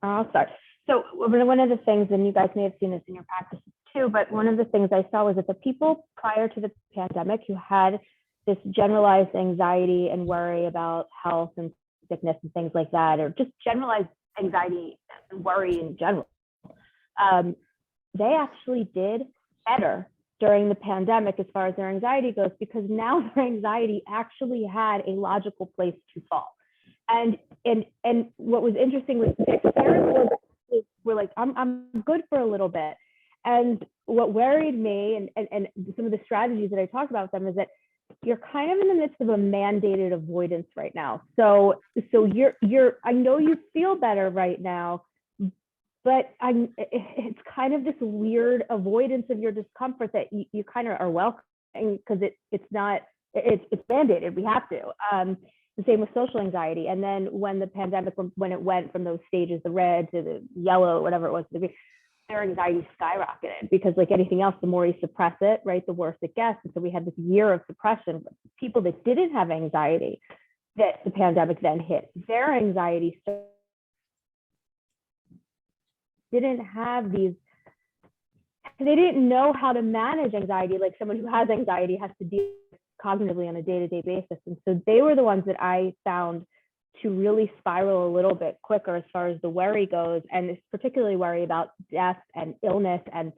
I'll start. So one of the things, and you guys may have seen this in your practices too, but one of the things I saw was that the people prior to the pandemic who had this generalized anxiety and worry about health and sickness and things like that, or just generalized anxiety and worry in general, they actually did better during the pandemic as far as their anxiety goes, because now their anxiety actually had a logical place to fall. And what was interesting was their parents were like, I'm good for a little bit. And what worried me and some of the strategies that I talked about with them is that you're kind of in the midst of a mandated avoidance right now. So you're I know you feel better right now, but it's kind of this weird avoidance of your discomfort that you kind of are welcoming, because it's mandated. We have to. The same with social anxiety. And then when the pandemic, when it went from those stages, the red to the yellow, whatever it was, their anxiety skyrocketed, because like anything else, the more you suppress it, right, the worse it gets. And so we had this year of suppression. People that didn't have anxiety that the pandemic then hit, their anxiety didn't have these, they didn't know how to manage anxiety like someone who has anxiety has to deal cognitively on a day-to-day basis. And so they were the ones that I found to really spiral a little bit quicker as far as the worry goes, and it's particularly worry about death and illness and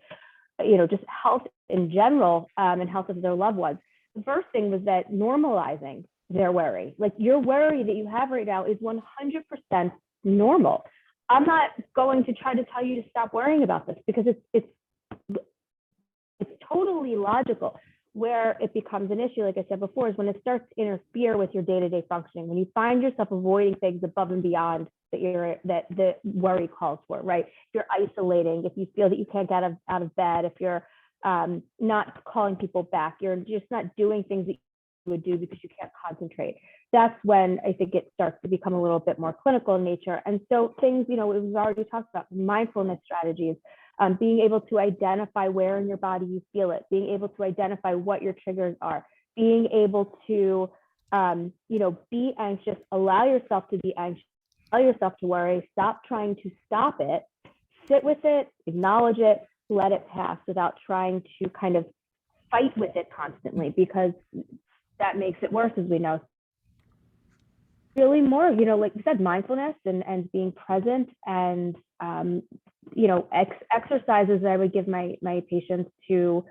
just health in general, and health of their loved ones. The first thing was that normalizing their worry, like your worry that you have right now is 100% normal. I'm not going to try to tell you to stop worrying about this, because it's totally logical. Where it becomes an issue, like I said before, is when it starts to interfere with your day-to-day functioning, when you find yourself avoiding things above and beyond that the worry calls for, right? If you're isolating, if you feel that you can't get out of bed, if you're not calling people back, you're just not doing things that you would do because you can't concentrate. That's when I think it starts to become a little bit more clinical in nature. And so things, we've already talked about mindfulness strategies, being able to identify where in your body you feel it, being able to identify what your triggers are, being able to, be anxious, allow yourself to be anxious, allow yourself to worry, stop trying to stop it, sit with it, acknowledge it, let it pass without trying to kind of fight with it constantly, because that makes it worse, as we know. Really more, like you said, mindfulness and being present and, exercises that I would give my patients to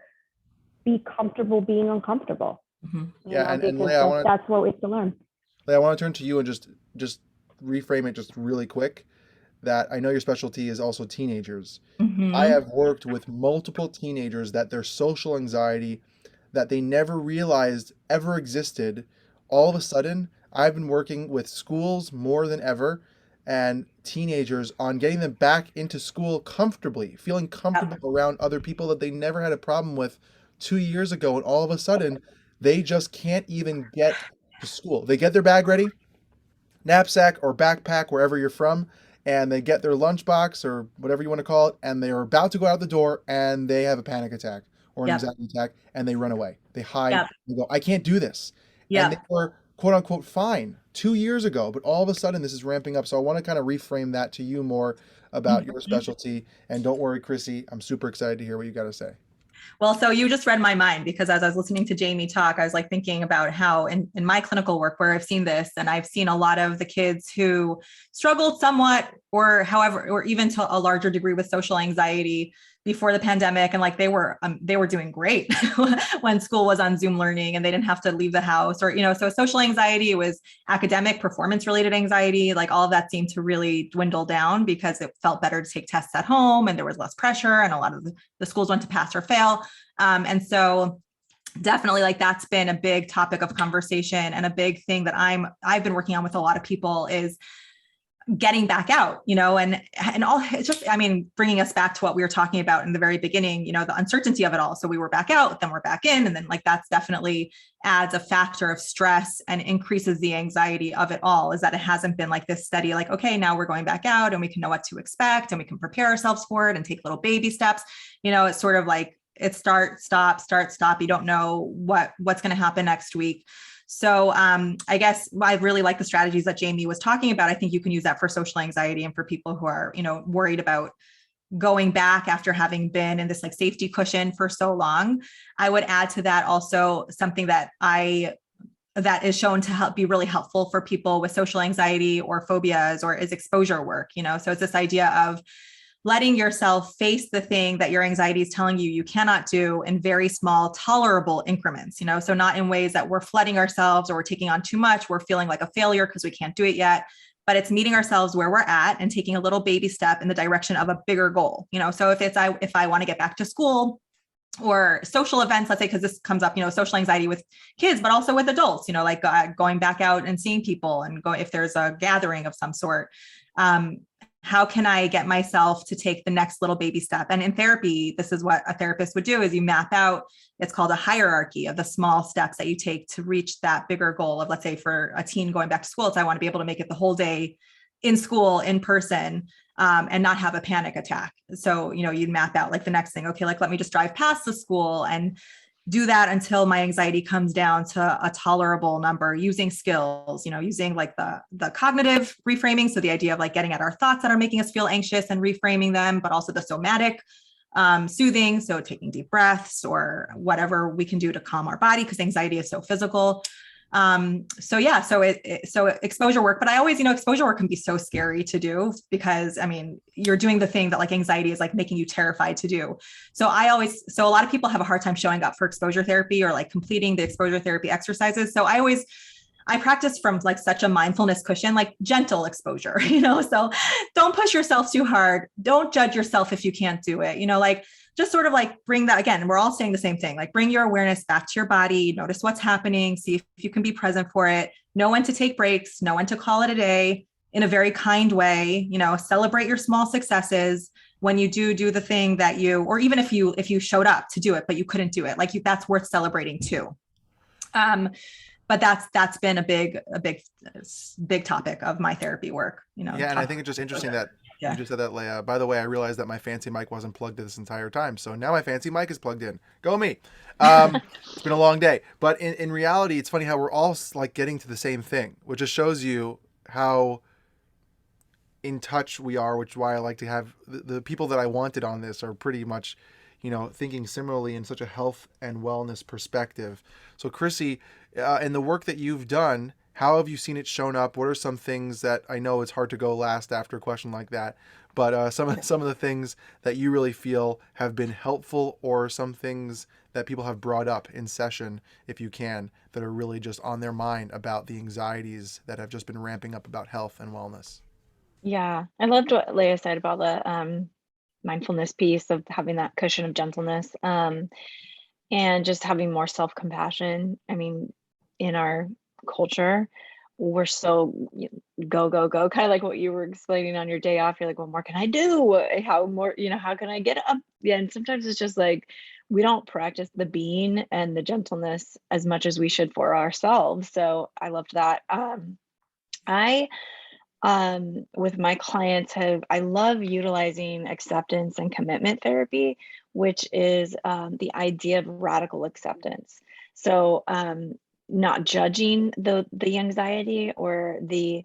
be comfortable being uncomfortable. Yeah, and Leah, that's what we have to learn. Leah, I want to turn to you and just reframe it just really quick. That I know your specialty is also teenagers. I have worked with multiple teenagers that their social anxiety that they never realized ever existed, all of a sudden, I've been working with schools more than ever, and teenagers on getting them back into school comfortably, feeling comfortable around other people that they never had a problem with 2 years ago. And all of a sudden, they just can't even get to school. They get their bag ready, knapsack or backpack, wherever you're from, and they get their lunchbox or whatever you want to call it, and they're about to go out the door and they have a panic attack or an Yep. anxiety attack, and they run away. They hide. Yep. They go, I can't do this. And they Yep. were quote unquote fine 2 years ago, but all of a sudden this is ramping up. So I want to kind of reframe that to you more about your specialty. And don't worry, Chrissy, I'm super excited to hear what you got to say. Well, so you just read my mind, because as I was listening to Jamie talk, I was like thinking about how in my clinical work where I've seen this, and I've seen a lot of the kids who struggled somewhat or however, or even to a larger degree with social anxiety before the pandemic. And like they were doing great when school was on Zoom learning and they didn't have to leave the house, or, you know, so social anxiety, it was academic performance related anxiety, like all of that seemed to really dwindle down because it felt better to take tests at home and there was less pressure and a lot of the schools went to pass or fail. And so definitely like that's been a big topic of conversation, and a big thing that I've been working on with a lot of people is getting back out, you know, and all, it's just, I mean, bringing us back to what we were talking about in the very beginning, you know, the uncertainty of it all. So we were back out, then we're back in, and then like that's definitely adds a factor of stress and increases the anxiety of it all, is that it hasn't been like this steady, like, okay, now we're going back out and we can know what to expect and we can prepare ourselves for it and take little baby steps. You know, it's sort of like it's start, stop. You don't know what's going to happen next week. So I guess I really like the strategies that Jamie was talking about. I think you can use that for social anxiety and for people who are, you know, worried about going back after having been in this like safety cushion for so long. I would add to that also something that is shown to be really helpful for people with social anxiety or phobias, or is exposure work, you know? So it's this idea of letting yourself face the thing that your anxiety is telling you cannot do in very small, tolerable increments, you know, so not in ways that we're flooding ourselves or we're taking on too much, we're feeling like a failure because we can't do it yet, but it's meeting ourselves where we're at and taking a little baby step in the direction of a bigger goal, you know. So if I want to get back to school or social events, let's say, because this comes up, you know, social anxiety with kids, but also with adults, you know, like going back out and seeing people and if there's a gathering of some sort, how can I get myself to take the next little baby step? And in therapy, this is what a therapist would do, is you map out, it's called a hierarchy of the small steps that you take to reach that bigger goal of, let's say for a teen going back to school, it's I want to be able to make it the whole day in school, in person, and not have a panic attack. So, you know, you'd map out like the next thing, okay, like let me just drive past the school and do that until my anxiety comes down to a tolerable number, using skills, you know, using like the cognitive reframing. So the idea of like getting at our thoughts that are making us feel anxious and reframing them, but also the somatic soothing. So taking deep breaths or whatever we can do to calm our body, because anxiety is so physical. So exposure work, but I always, you know, exposure work can be so scary to do because I mean, you're doing the thing that like anxiety is like making you terrified to do. So a lot of people have a hard time showing up for exposure therapy or like completing the exposure therapy exercises. So I practice from like such a mindfulness cushion, like gentle exposure, you know, so don't push yourself too hard. Don't judge yourself if you can't do it, you know, like just sort of like bring that again. We're all saying the same thing, like bring your awareness back to your body, notice what's happening, see if you can be present for it, know when to take breaks, know when to call it a day in a very kind way, you know, celebrate your small successes when you do the thing that or even if you showed up to do it, but you couldn't do it, that's worth celebrating too. But that's been a big topic of my therapy work, you know. Yeah, and I think it's just interesting that you just said that, Leah. By the way, I realized that my fancy mic wasn't plugged in this entire time, so now my fancy mic is plugged in. Go me. It's been a long day, but in reality, it's funny how we're all like getting to the same thing, which just shows you how in touch we are, which is why I like to have the people that I wanted on this are pretty much, you know, thinking similarly in such a health and wellness perspective. So Chrissy, in the work that you've done, how have you seen it shown up? What are some things that, I know it's hard to go last after a question like that, but some of the things that you really feel have been helpful, or some things that people have brought up in session, if you can, that are really just on their mind about the anxieties that have just been ramping up about health and wellness? Yeah, I loved what Leah said about the mindfulness piece of having that cushion of gentleness, and just having more self-compassion. I mean, in our culture, we're so go, go, go, kind of like what you were explaining on your day off. You're like, what more can I do? How more, how can I get up? Yeah. And sometimes it's just like, we don't practice the being and the gentleness as much as we should for ourselves. So I loved that. I with my clients I love utilizing acceptance and commitment therapy, which is the idea of radical acceptance. So not judging the anxiety or the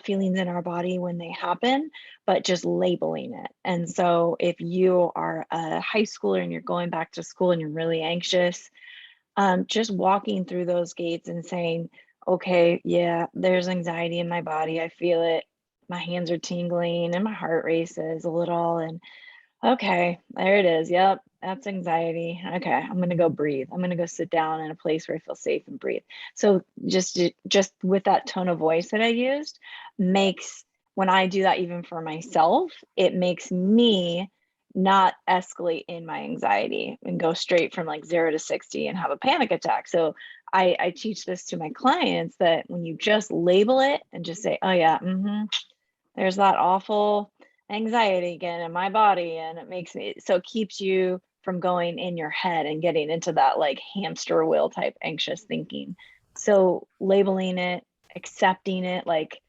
feelings in our body when they happen, but just labeling it. And so if you are a high schooler and you're going back to school and you're really anxious, just walking through those gates and saying, okay, yeah, there's anxiety in my body. I feel it. My hands are tingling and my heart races a little. And okay, there it is. Yep, that's anxiety. Okay, I'm going to go breathe. I'm going to go sit down in a place where I feel safe and breathe. So just with that tone of voice that I used makes, when I do that even for myself, it makes me not escalate in my anxiety and go straight from like 0 to 60 and have a panic attack. So I teach this to my clients, that when you just label it and just say, oh yeah, there's that awful anxiety again in my body, and it makes me, so it keeps you from going in your head and getting into that like hamster wheel type anxious thinking. So labeling it, accepting it, like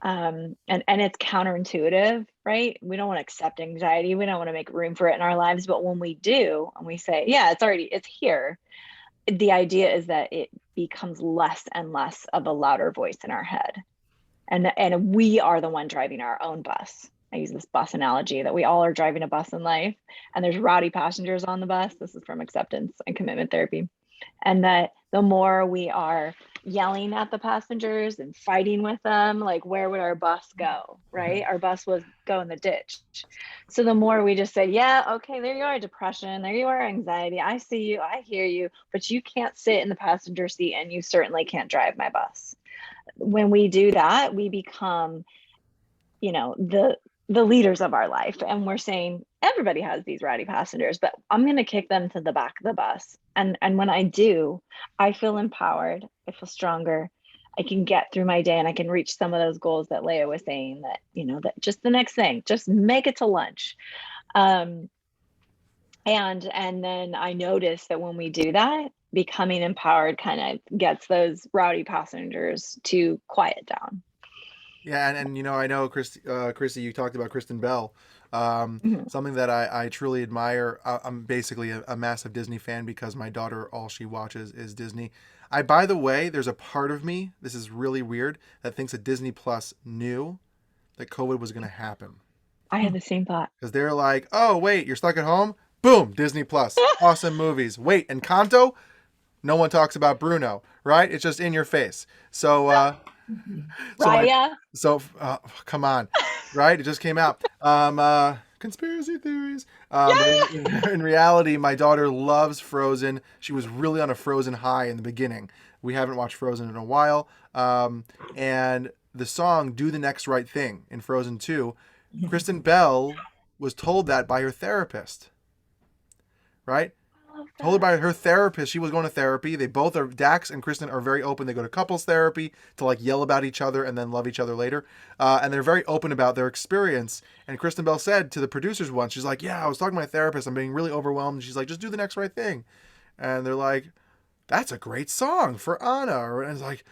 and it's counterintuitive, right? We don't want to accept anxiety. We don't want to make room for it in our lives. But when we do, and we say, yeah, it's here, the idea is that it becomes less and less of a louder voice in our head. And we are the one driving our own bus. I use this bus analogy that we all are driving a bus in life, and there's rowdy passengers on the bus. This is from acceptance and commitment therapy. And that the more we are yelling at the passengers and fighting with them, like, where would our bus go, right? Our bus would go in the ditch. So the more we just say, yeah, okay, there you are, depression, there you are, anxiety, I see you, I hear you, but you can't sit in the passenger seat and you certainly can't drive my bus. When we do that, we become, the leaders of our life. And we're saying, everybody has these rowdy passengers, but I'm going to kick them to the back of the bus. And when I do, I feel empowered. I feel stronger. I can get through my day and I can reach some of those goals that Leah was saying, that, that just the next thing, just make it to lunch. And then I notice that when we do that, becoming empowered kind of gets those rowdy passengers to quiet down. Yeah, and I know Chrissy, you talked about Kristen Bell. Something that I truly admire. I'm basically a massive Disney fan because my daughter, all she watches is Disney. By the way, there's a part of me, this is really weird, that thinks that Disney Plus knew that COVID was going to happen. I had the same thought. Because they're like, oh, wait, you're stuck at home? Boom, Disney Plus. Awesome movies. Wait, Encanto? No one talks about Bruno, right? It's just in your face. So, Raya? Come on, right? It just came out. Conspiracy theories. In reality, my daughter loves Frozen. She was really on a Frozen high in the beginning. We haven't watched Frozen in a while. And the song "Do the Next Right Thing" in Frozen 2, Kristen Bell was told that by her therapist, right? Told her by her therapist. She was going to therapy. They both are, Dax and Kristen are very open. They go to couples therapy to like yell about each other and then love each other later. And they're very open about their experience. And Kristen Bell said to the producers once, she's like, yeah, I was talking to my therapist. I'm being really overwhelmed. And she's like, just do the next right thing. And they're like, that's a great song for Anna. And it's like,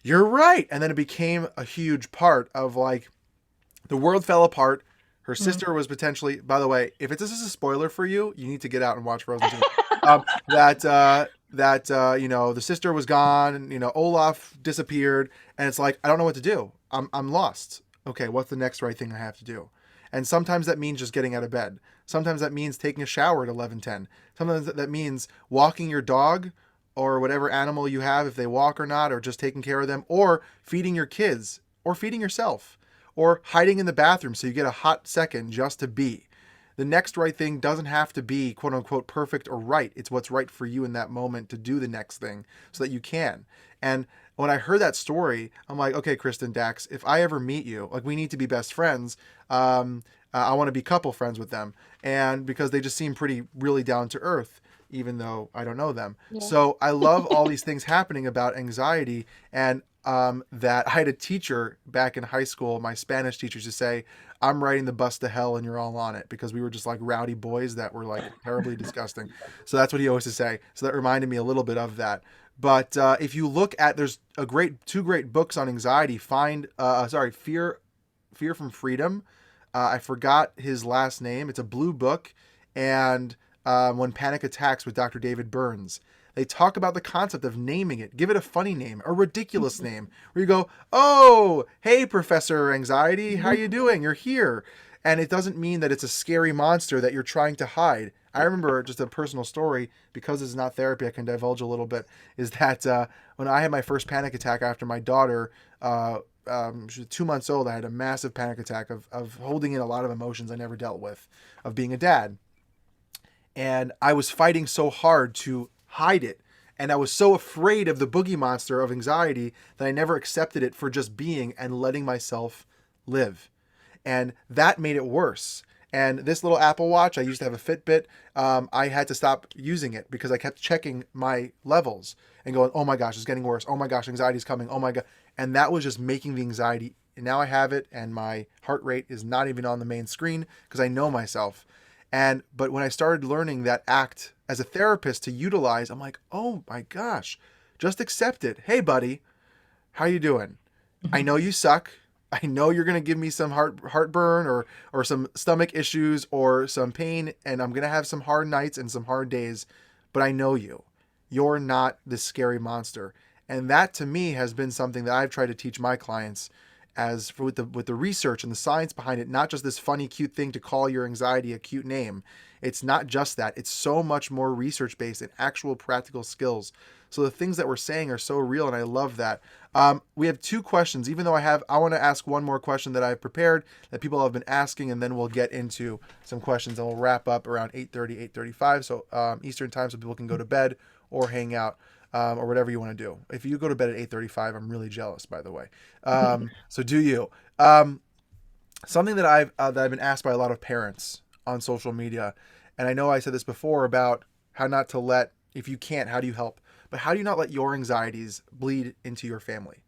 you're right. And then it became a huge part of like, the world fell apart. Her sister was potentially, by the way, if this is a spoiler for you, you need to get out and watch Frozen 2. The sister was gone, and, Olaf disappeared, and it's like, I don't know what to do. I'm lost. Okay, what's the next right thing I have to do? And sometimes that means just getting out of bed. Sometimes that means taking a shower at 11:10. Sometimes that means walking your dog or whatever animal you have, if they walk or not, or just taking care of them, or feeding your kids, or feeding yourself, or hiding in the bathroom so you get a hot second just to be. The next right thing doesn't have to be quote unquote perfect or right. It's what's right for you in that moment to do the next thing so that you can. And when I heard that story, I'm like, okay, Kristen, Dax, if I ever meet you, like, we need to be best friends. I want to be couple friends with them. And because they just seem really down to earth, even though I don't know them. Yeah. So I love all these things happening about anxiety. And that I had a teacher back in high school, my Spanish teacher, to say, I'm writing the bus to hell and you're all on it, because we were just like rowdy boys that were like terribly disgusting. So that's what he always used to say. So that reminded me a little bit of that. But if you look at, there's two great books on anxiety. Fear from Freedom. I forgot his last name. It's a blue book. And When Panic Attacks with Dr. David Burns. They talk about the concept of naming it. Give it a funny name, a ridiculous name, where you go, oh, hey, Professor Anxiety, how you doing? You're here. And it doesn't mean that it's a scary monster that you're trying to hide. I remember just a personal story, because it's not therapy, I can divulge a little bit, is that when I had my first panic attack after my daughter, she was 2 months old, I had a massive panic attack of holding in a lot of emotions I never dealt with, of being a dad. And I was fighting so hard to hide it. And I was so afraid of the boogie monster of anxiety that I never accepted it for just being and letting myself live. And that made it worse. And this little Apple Watch, I used to have a Fitbit. I had to stop using it because I kept checking my levels and going, oh my gosh, it's getting worse. Oh my gosh, anxiety's coming. Oh my God. And that was just making the anxiety. And now I have it, and my heart rate is not even on the main screen because I know myself. But when I started learning that act as a therapist to utilize, I'm like, oh my gosh, just accept it. Hey buddy, how you doing? I know you suck. I know you're going to give me some heartburn or some stomach issues or some pain, and I'm going to have some hard nights and some hard days, but I know you. You're not this scary monster. And that to me has been something that I've tried to teach my clients with the research and the science behind it, not just this funny, cute thing to call your anxiety a cute name. It's not just that. It's so much more research-based and actual practical skills. So the things that we're saying are so real, and I love that. We have 2 questions, even though I want to ask one more question that I've prepared that people have been asking, and then we'll get into some questions, and we'll wrap up around 8:30, 8:35, so Eastern time, so people can go to bed or hang out. Or whatever you want to do. If you go to bed at 8:35, I'm really jealous, by the way. So do you. Something that I've been asked by a lot of parents on social media, and I know I said this before about how not to let, if you can't, how do you help? But how do you not let your anxieties bleed into your family?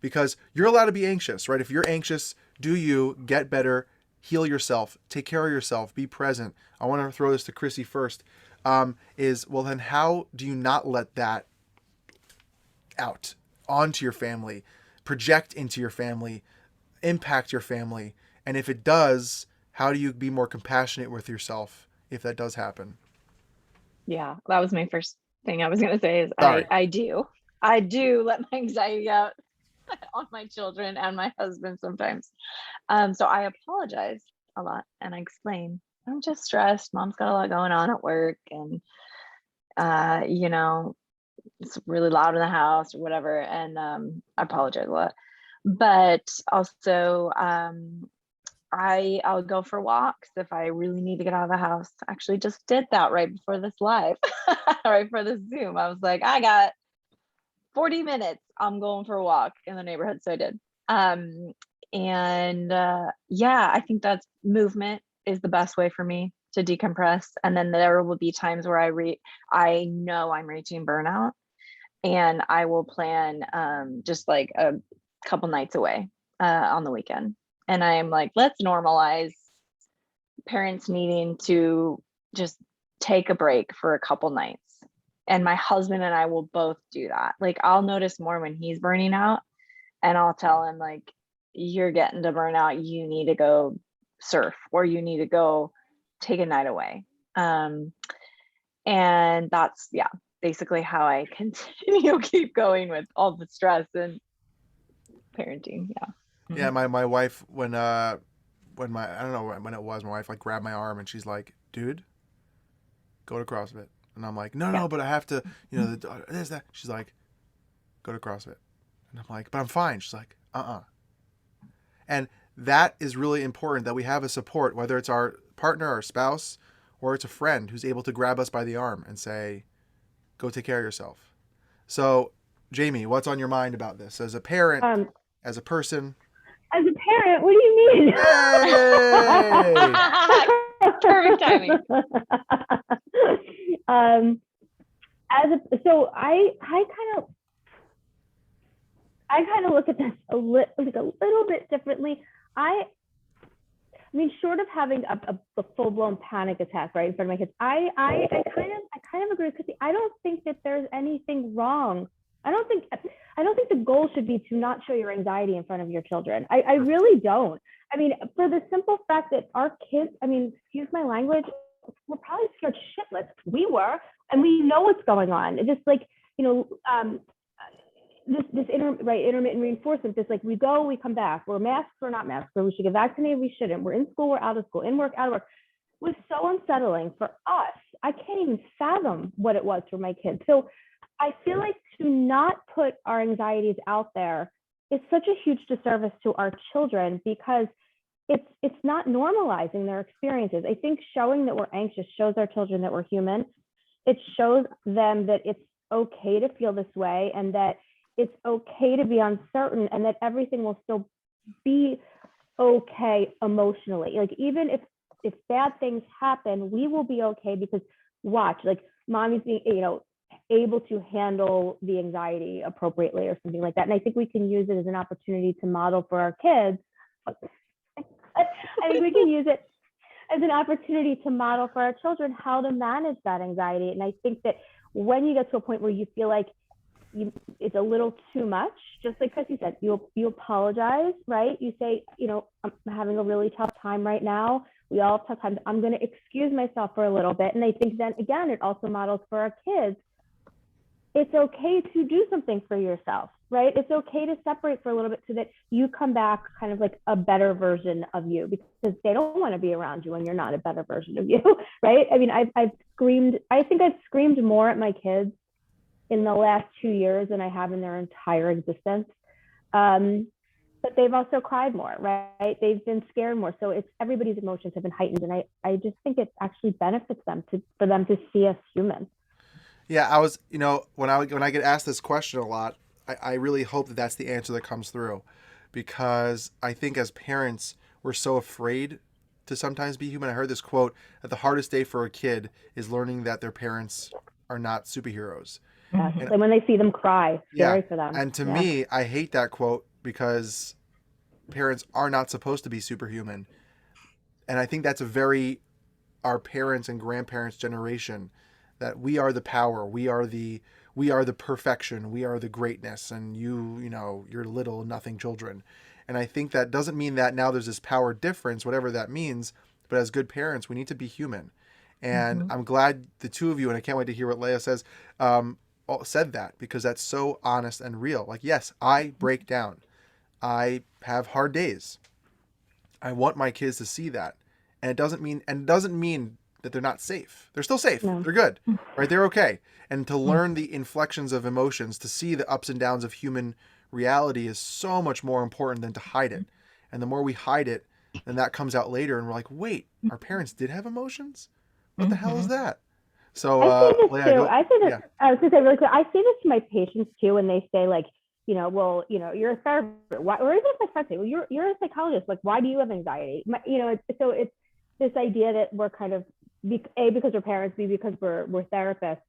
Because you're allowed to be anxious, right? If you're anxious, do you get better, heal yourself, take care of yourself, be present. I want to throw this to Chrissy first. Then how do you not let that out onto your family, project into your family, impact your family? And if it does, how do you be more compassionate with yourself if that does happen? Yeah, that was my first thing I was going to say is Sorry. I do let my anxiety out on my children and my husband sometimes. So I apologize a lot and I explain, I'm just stressed. Mom's got a lot going on at work, and it's really loud in the house or whatever. And I apologize a lot. But also I'll go for walks if I really need to get out of the house. I actually just did that right before this live, right before this Zoom. I was like, I got 40 minutes. I'm going for a walk in the neighborhood. So I did. I think that's movement is the best way for me to decompress. And then there will be times where I know I'm reaching burnout, and I will plan just like a couple nights away on the weekend. And I'm like, let's normalize parents needing to just take a break for a couple nights. And my husband and I will both do that. Like, I'll notice more when he's burning out, and I'll tell him, like, you're getting to burnout. You need to go surf, or you need to go take a night away. And that's, basically how I keep going with all the stress and parenting. Yeah, my wife, when I don't know when it was, my wife like grabbed my arm and she's like, dude, go to CrossFit. And I'm like, no, but I have to, there's that. She's like, go to CrossFit. And I'm like, but I'm fine. She's like, And that is really important, that we have a support, whether it's our partner, our spouse, or it's a friend who's able to grab us by the arm and say, go take care of yourself. So, Jamie, what's on your mind about this as a parent, as a person? As a parent, what do you mean? Hey! Perfect timing. So I kind of, I kind of look at this a little bit differently. I mean, short of having a full-blown panic attack right in front of my kids, I kind of agree with Chrissy. I don't think that there's anything wrong. I don't think the goal should be to not show your anxiety in front of your children. I really don't. I mean, for the simple fact that our kids, I mean, excuse my language, we're probably scared shitless. We were, and we know what's going on. It's just like, you know, this intermittent reinforcement, this like we go, we come back, we're masked or not masked, or we should get vaccinated, we shouldn't, we're in school, we're out of school, in work, out of work, was so unsettling for us. I can't even fathom what it was for my kids. So I feel like to not put our anxieties out there is such a huge disservice to our children, because it's not normalizing their experiences. I think showing that we're anxious shows our children that we're human. It shows them that it's okay to feel this way, and that it's okay to be uncertain, and that everything will still be okay emotionally. Like even if bad things happen, we will be okay, because watch, like mommy's being, you know, able to handle the anxiety appropriately or something like that. And I think we can use it as an opportunity to model for our kids. I think we can use it as an opportunity to model for our children how to manage that anxiety. And I think that when you get to a point where you feel like it's a little too much, just like Chrissy said, you apologize, right? You say, you know, I'm having a really tough time right now. We all have tough times. I'm going to excuse myself for a little bit. And I think then again, it also models for our kids. It's okay to do something for yourself, right? It's okay to separate for a little bit so that you come back kind of like a better version of you, because they don't want to be around you when you're not a better version of you, right? I mean, I think I've screamed more at my kids in the last 2 years than I have in their entire existence. But they've also cried more, right? They've been scared more. So it's everybody's emotions have been heightened. And I just think it actually benefits them for them to see us human. Yeah, I was, you know, when I get asked this question a lot, I really hope that that's the answer that comes through, because I think as parents, we're so afraid to sometimes be human. I heard this quote that the hardest day for a kid is learning that their parents are not superheroes. Yes. And when they see them cry, scary for them. And to me, I hate that quote, because parents are not supposed to be superhuman. And I think that's our parents and grandparents' generation, that we are the power, we are the perfection, we are the greatness, and you know, you're little nothing children. And I think that doesn't mean that now there's this power difference, whatever that means, but as good parents, we need to be human. And I'm glad the two of you, and I can't wait to hear what Leah says, said that, because that's so honest and real. Like, yes, I break down. I have hard days. I want my kids to see that. And it doesn't mean that they're not safe. They're still safe. No. They're good, right? They're okay. And to learn the inflections of emotions, to see the ups and downs of human reality is so much more important than to hide it. And the more we hide it, then that comes out later and we're like, wait, our parents did have emotions? What the hell is that? So I see this too. I was going to say really quick, I see this to my patients too, when they say like, you know, well, you know, you're a therapist, or even if my friends say, well, you're a psychologist, like, why do you have anxiety? It's this idea that we're kind of, A, because we're parents, B, because we're therapists.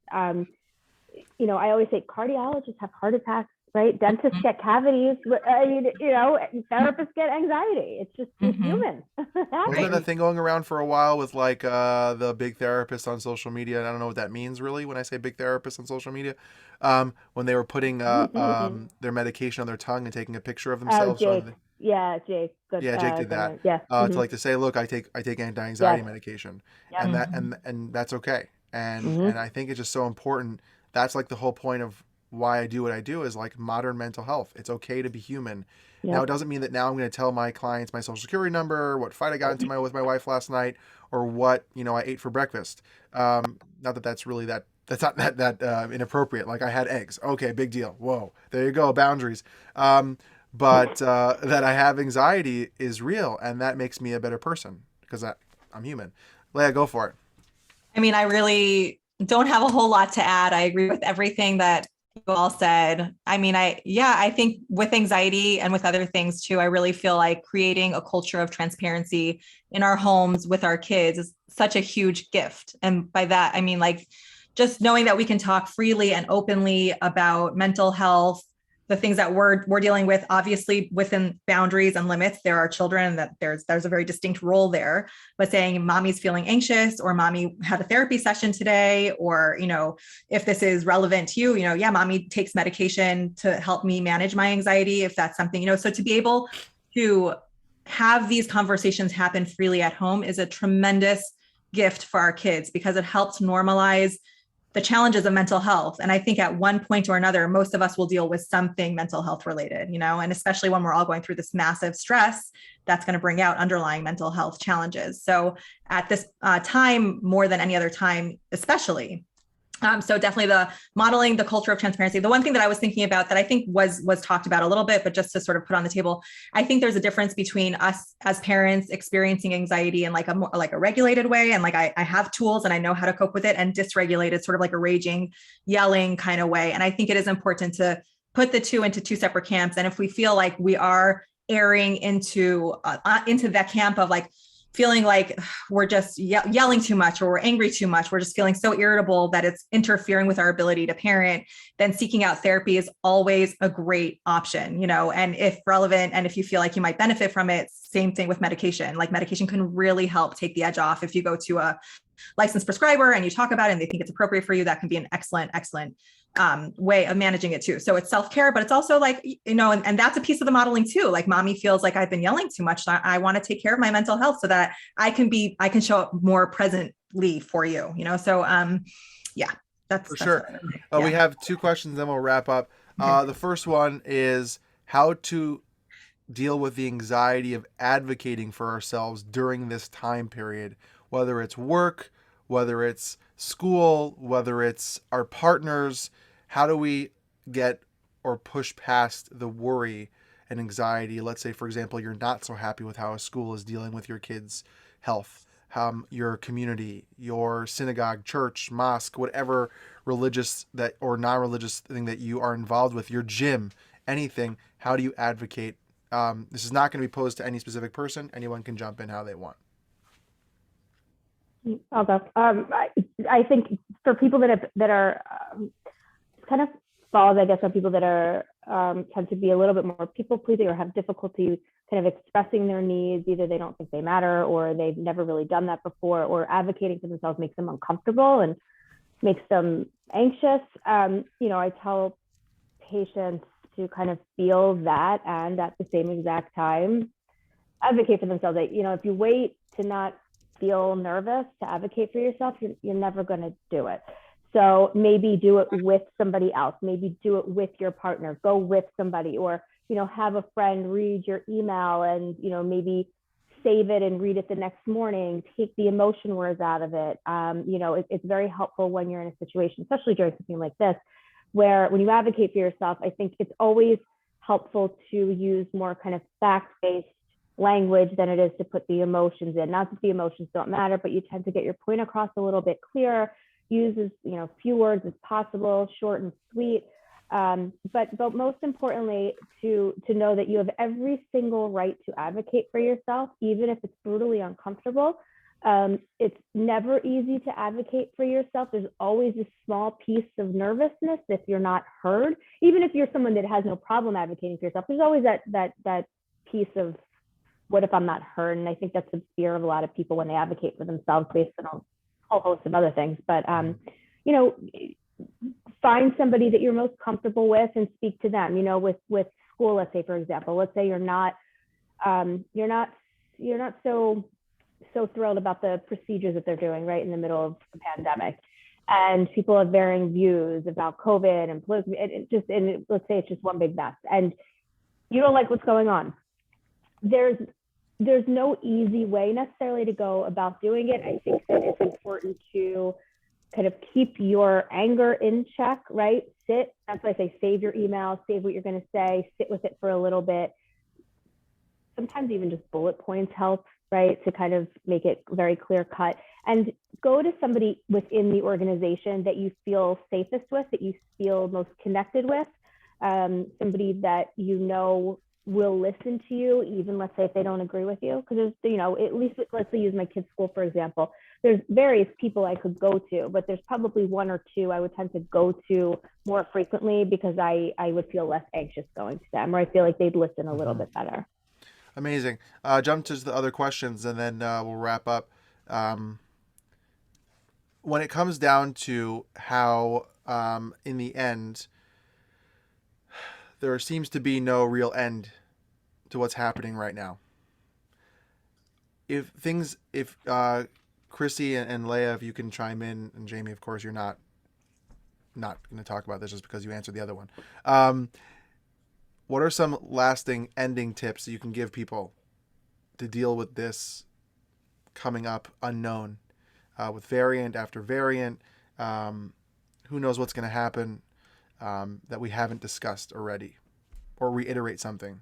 You know, I always say cardiologists have heart attacks, right? Dentists get cavities. I mean, you know, therapists get anxiety. It's just human. Wasn't that thing going around for a while with like the big therapist on social media? And I don't know what that means really when I say big therapist on social media. When they were putting their medication on their tongue and taking a picture of themselves. Jake. Yeah, Jake. Good, Jake did that. To like to say, look, I take anti-anxiety medication, and that's okay. And I think it's just so important. That's like the whole point of why I do what I do, is like modern mental health. It's okay to be human. Now, it doesn't mean that now I'm going to tell my clients my social security number, what fight I got into with my wife last night, or what, you know, I ate for breakfast. Not that that's really that's not that inappropriate. Like, I had eggs. Okay, big deal. Whoa, there you go. Boundaries. But that I have anxiety is real, and that makes me a better person because I'm human. Leah, go for it. I mean, I really don't have a whole lot to add. I agree with everything that you all said. I mean, I think with anxiety and with other things too, I really feel like creating a culture of transparency in our homes with our kids is such a huge gift. And by that, I mean, like, just knowing that we can talk freely and openly about mental health, the things that we're dealing with, obviously within boundaries and limits. There are children that there's a very distinct role there, but saying mommy's feeling anxious, or mommy had a therapy session today, or, if this is relevant to you, yeah, mommy takes medication to help me manage my anxiety, if that's something, so to be able to have these conversations happen freely at home is a tremendous gift for our kids, because it helps normalize the challenges of mental health. And I think at one point or another, most of us will deal with something mental health related, and especially when we're all going through this massive stress, that's going to bring out underlying mental health challenges. So at this time, more than any other time, especially. So definitely the modeling the culture of transparency. The one thing that I was thinking about that I think was talked about a little bit, but just to sort of put on the table, I think there's a difference between us as parents experiencing anxiety in like a regulated way, and like I have tools and I know how to cope with it, and dysregulated, sort of like a raging, yelling kind of way. And I think it is important to put the two into two separate camps. And if we feel like we are erring into that camp of like feeling like we're just yelling too much, or we're angry too much, we're just feeling so irritable that it's interfering with our ability to parent, then seeking out therapy is always a great option, and if relevant, and if you feel like you might benefit from it, same thing with medication. Like medication can really help take the edge off. If you go to a licensed prescriber and you talk about it and they think it's appropriate for you, that can be an excellent way of managing it too. So it's self-care, but it's also like, and that's a piece of the modeling too. Like mommy feels like I've been yelling too much. So I want to take care of my mental health so that I can show up more presently for you, So, yeah, that's for sure. Yeah. We have two questions, then we'll wrap up. The first one is how to deal with the anxiety of advocating for ourselves during this time period, whether it's work, whether it's school, whether it's our partners. How do we get or push past the worry and anxiety? Let's say, for example, you're not so happy with how a school is dealing with your kids' health, your community, your synagogue, church, mosque, whatever religious that or non-religious thing that you are involved with, your gym, anything. How do you advocate? This is not going to be posed to any specific person. Anyone can jump in how they want. I'll go. I think for people that are kind of falls, I guess, on people that are tend to be a little bit more people pleasing or have difficulty kind of expressing their needs. Either they don't think they matter, or they've never really done that before, or advocating for themselves makes them uncomfortable and makes them anxious. I tell patients to kind of feel that, and at the same exact time, advocate for themselves. That, if you wait to not feel nervous to advocate for yourself, you're never going to do it. So maybe do it with somebody else. Maybe do it with your partner. Go with somebody, or have a friend read your email and maybe save it and read it the next morning. Take the emotion words out of it. It's very helpful when you're in a situation, especially during something like this, where when you advocate for yourself, I think it's always helpful to use more kind of fact-based language than it is to put the emotions in. Not that the emotions don't matter, but you tend to get your point across a little bit clearer. Use as few words as possible, short and sweet. But most importantly, to know that you have every single right to advocate for yourself, even if it's brutally uncomfortable. It's never easy to advocate for yourself. There's always a small piece of nervousness if you're not heard. Even if you're someone that has no problem advocating for yourself, there's always that piece of, what if I'm not heard? And I think that's the fear of a lot of people when they advocate for themselves based on a whole host of other things. But, find somebody that you're most comfortable with and speak to them. With school, let's say, for example, let's say you're not so thrilled about the procedures that they're doing right in the middle of the pandemic, and people have varying views about COVID and let's say it's just one big mess, and you don't like what's going on. There's no easy way necessarily to go about doing it. I think that it's important to kind of keep your anger in check, right? That's why I say save your email, save what you're going to say, sit with it for a little bit. Sometimes even just bullet points help, right? To kind of make it very clear cut, and go to somebody within the organization that you feel safest with, that you feel most connected with, somebody that will listen to you, even let's say if they don't agree with you. Because at least let's say use my kids' school, for example. there's various people I could go to, but there's probably one or two I would tend to go to more frequently because I would feel less anxious going to them, or I feel like they'd listen a little bit better. Amazing. Jump to the other questions and then we'll wrap up. When it comes down to how, in the end, there seems to be no real end to what's happening right now. If Chrissy and Leah, if you can chime in, and Jamie, of course, you're not going to talk about this just because you answered the other one. What are some lasting ending tips that you can give people to deal with this coming up unknown, with variant after variant? Who knows what's going to happen that we haven't discussed already, or reiterate something.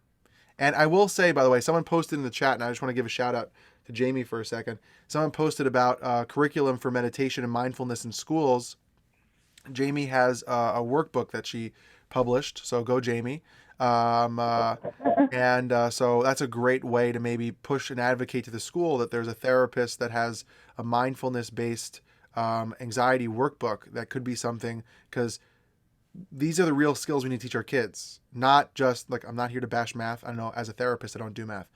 And I will say, by the way, someone posted in the chat, and I just want to give a shout out to Jamie for a second. Someone posted about curriculum for meditation and mindfulness in schools. Jamie has a workbook that she published, so go Jamie. And so that's a great way to maybe push and advocate to the school that there's a therapist that has a mindfulness-based anxiety workbook that could be something, because these are the real skills we need to teach our kids. Not just like, I'm not here to bash math. I know as a therapist, I don't do math.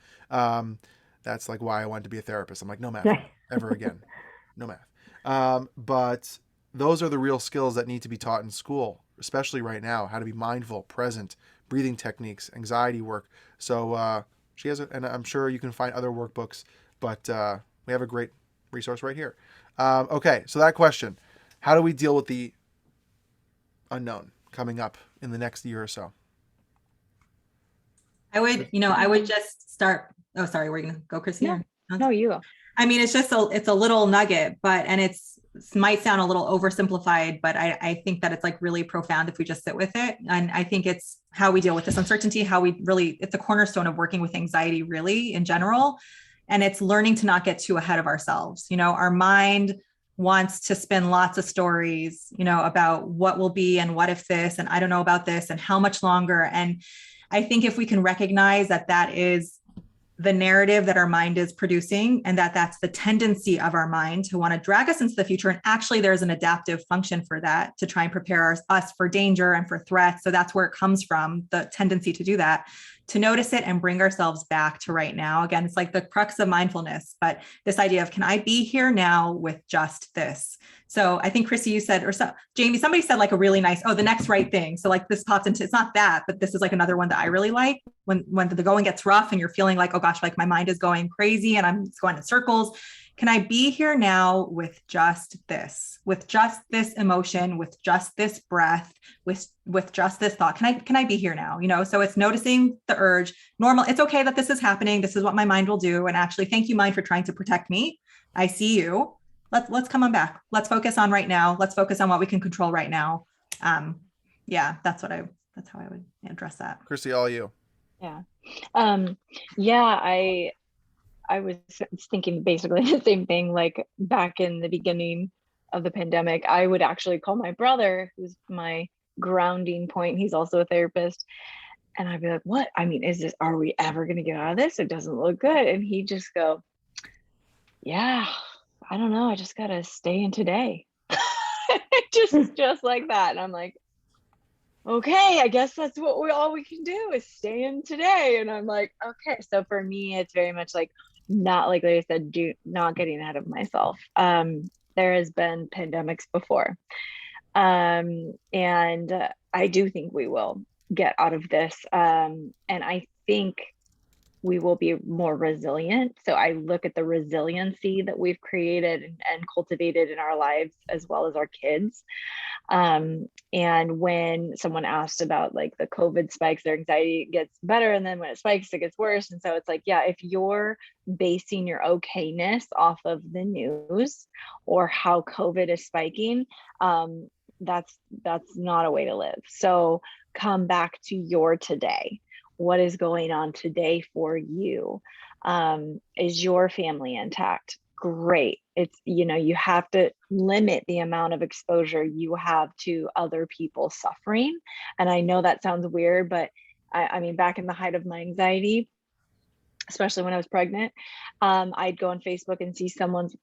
That's like why I wanted to be a therapist. I'm like, no math ever again. No math. But those are the real skills that need to be taught in school, especially right now, how to be mindful, present, breathing techniques, anxiety work. So she has, and I'm sure you can find other workbooks, but we have a great resource right here. Okay, so that question, how do we deal with the unknown coming up in the next year or so? I would just start. Oh, sorry. We're going to go, Chrissy? No, you go. I mean, it's a little nugget, and it might sound a little oversimplified, but I think that it's like really profound if we just sit with it. And I think it's how we deal with this uncertainty, it's the cornerstone of working with anxiety really in general. And it's learning to not get too ahead of ourselves. Our mind wants to spin lots of stories, about what will be and what if this, and I don't know about this and how much longer. And I think if we can recognize that is the narrative that our mind is producing, and that's the tendency of our mind to want to drag us into the future. And actually there's an adaptive function for that, to try and prepare us for danger and for threats. So that's where it comes from, the tendency to do that, to notice it and bring ourselves back to right now. Again, it's like the crux of mindfulness, but this idea of, can I be here now with just this? So I think Chrissy, you said, Jamie, somebody said like a really nice, the next right thing. So like this popped into, it's not that, but this is like another one that I really like when the going gets rough and you're feeling like, oh gosh, like my mind is going crazy and I'm going in circles. Can I be here now with just this emotion, with just this breath, with just this thought? Can I be here now? So it's noticing the urge. Normal. It's okay that this is happening. This is what my mind will do. And actually, thank you, mind, for trying to protect me. I see you. Let's come on back. Let's focus on right now. Let's focus on what we can control right now. That's how I would address that. Chrissy, all you. Yeah. I was thinking basically the same thing, like back in the beginning of the pandemic, I would actually call my brother, who's my grounding point. He's also a therapist. And I'd be like, what? I mean, are we ever going to get out of this? It doesn't look good. And he'd just go, yeah, I don't know. I just got to stay in today. just like that. And I'm like, okay, I guess that's all we can do is stay in today. And I'm like, okay. So for me, it's very much like, not like I said, not getting ahead of myself. There has been pandemics before. And I do think we will get out of this. And I think we will be more resilient. So I look at the resiliency that we've created and cultivated in our lives, as well as our kids. And when someone asked about like the COVID spikes, their anxiety gets better. And then when it spikes, it gets worse. And so it's like, yeah, if you're basing your okayness off of the news or how COVID is spiking, that's not a way to live. So come back to your today. What is going on today for you? Is your family intact? Great. It's, you have to limit the amount of exposure you have to other people suffering. And I know that sounds weird, but I mean, back in the height of my anxiety, especially when I was pregnant, I'd go on Facebook and see someone's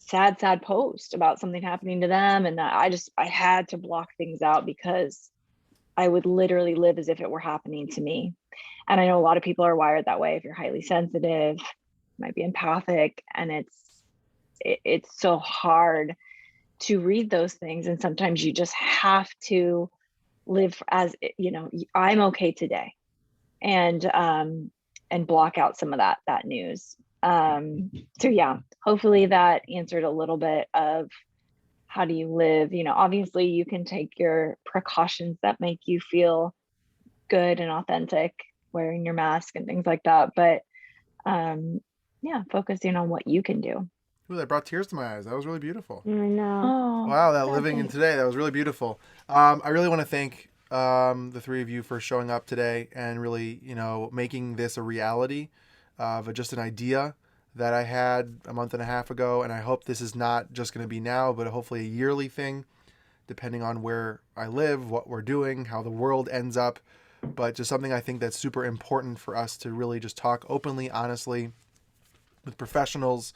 sad post about something happening to them. And I had to block things out because I would literally live as if it were happening to me. And I know a lot of people are wired that way. If you're highly sensitive, might be empathic, and it's so hard to read those things. And sometimes you just have to live as, I'm okay today, and block out some of that news. So yeah, hopefully that answered a little bit of how do you live. Obviously you can take your precautions that make you feel good and authentic, wearing your mask and things like that, but yeah, focusing on what you can do. Ooh, that brought tears to my eyes. That was really beautiful. I know. Oh, Wow, that living in today, that was really beautiful. I really want to thank the three of you for showing up today and really, making this a reality of just an idea that I had a month and a half ago. And I hope this is not just going to be now, but hopefully a yearly thing, depending on where I live, what we're doing, how the world ends up. But just something I think that's super important for us to really just talk openly, honestly, with professionals,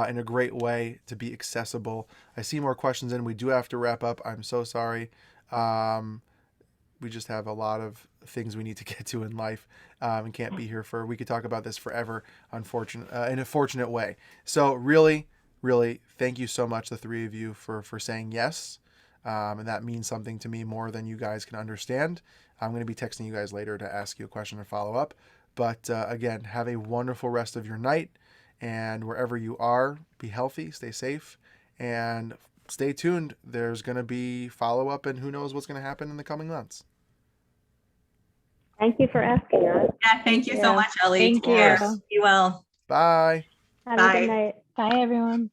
in a great way, to be accessible. I see more questions in. We do have to wrap up. I'm so sorry. We just have a lot of things we need to get to in life, and can't be here we could talk about this forever, in a fortunate way. So really, really, thank you so much, the three of you, for saying yes. And that means something to me more than you guys can understand. I'm going to be texting you guys later to ask you a question or follow up. But again, have a wonderful rest of your night. And wherever you are, be healthy, stay safe, and stay tuned. There's going to be follow-up, and who knows what's going to happen in the coming months. Thank you for asking us. Yeah, thank you so much, Ellie. Thank Take care. you. Be well. Bye. Have Bye. a good night. Bye, everyone.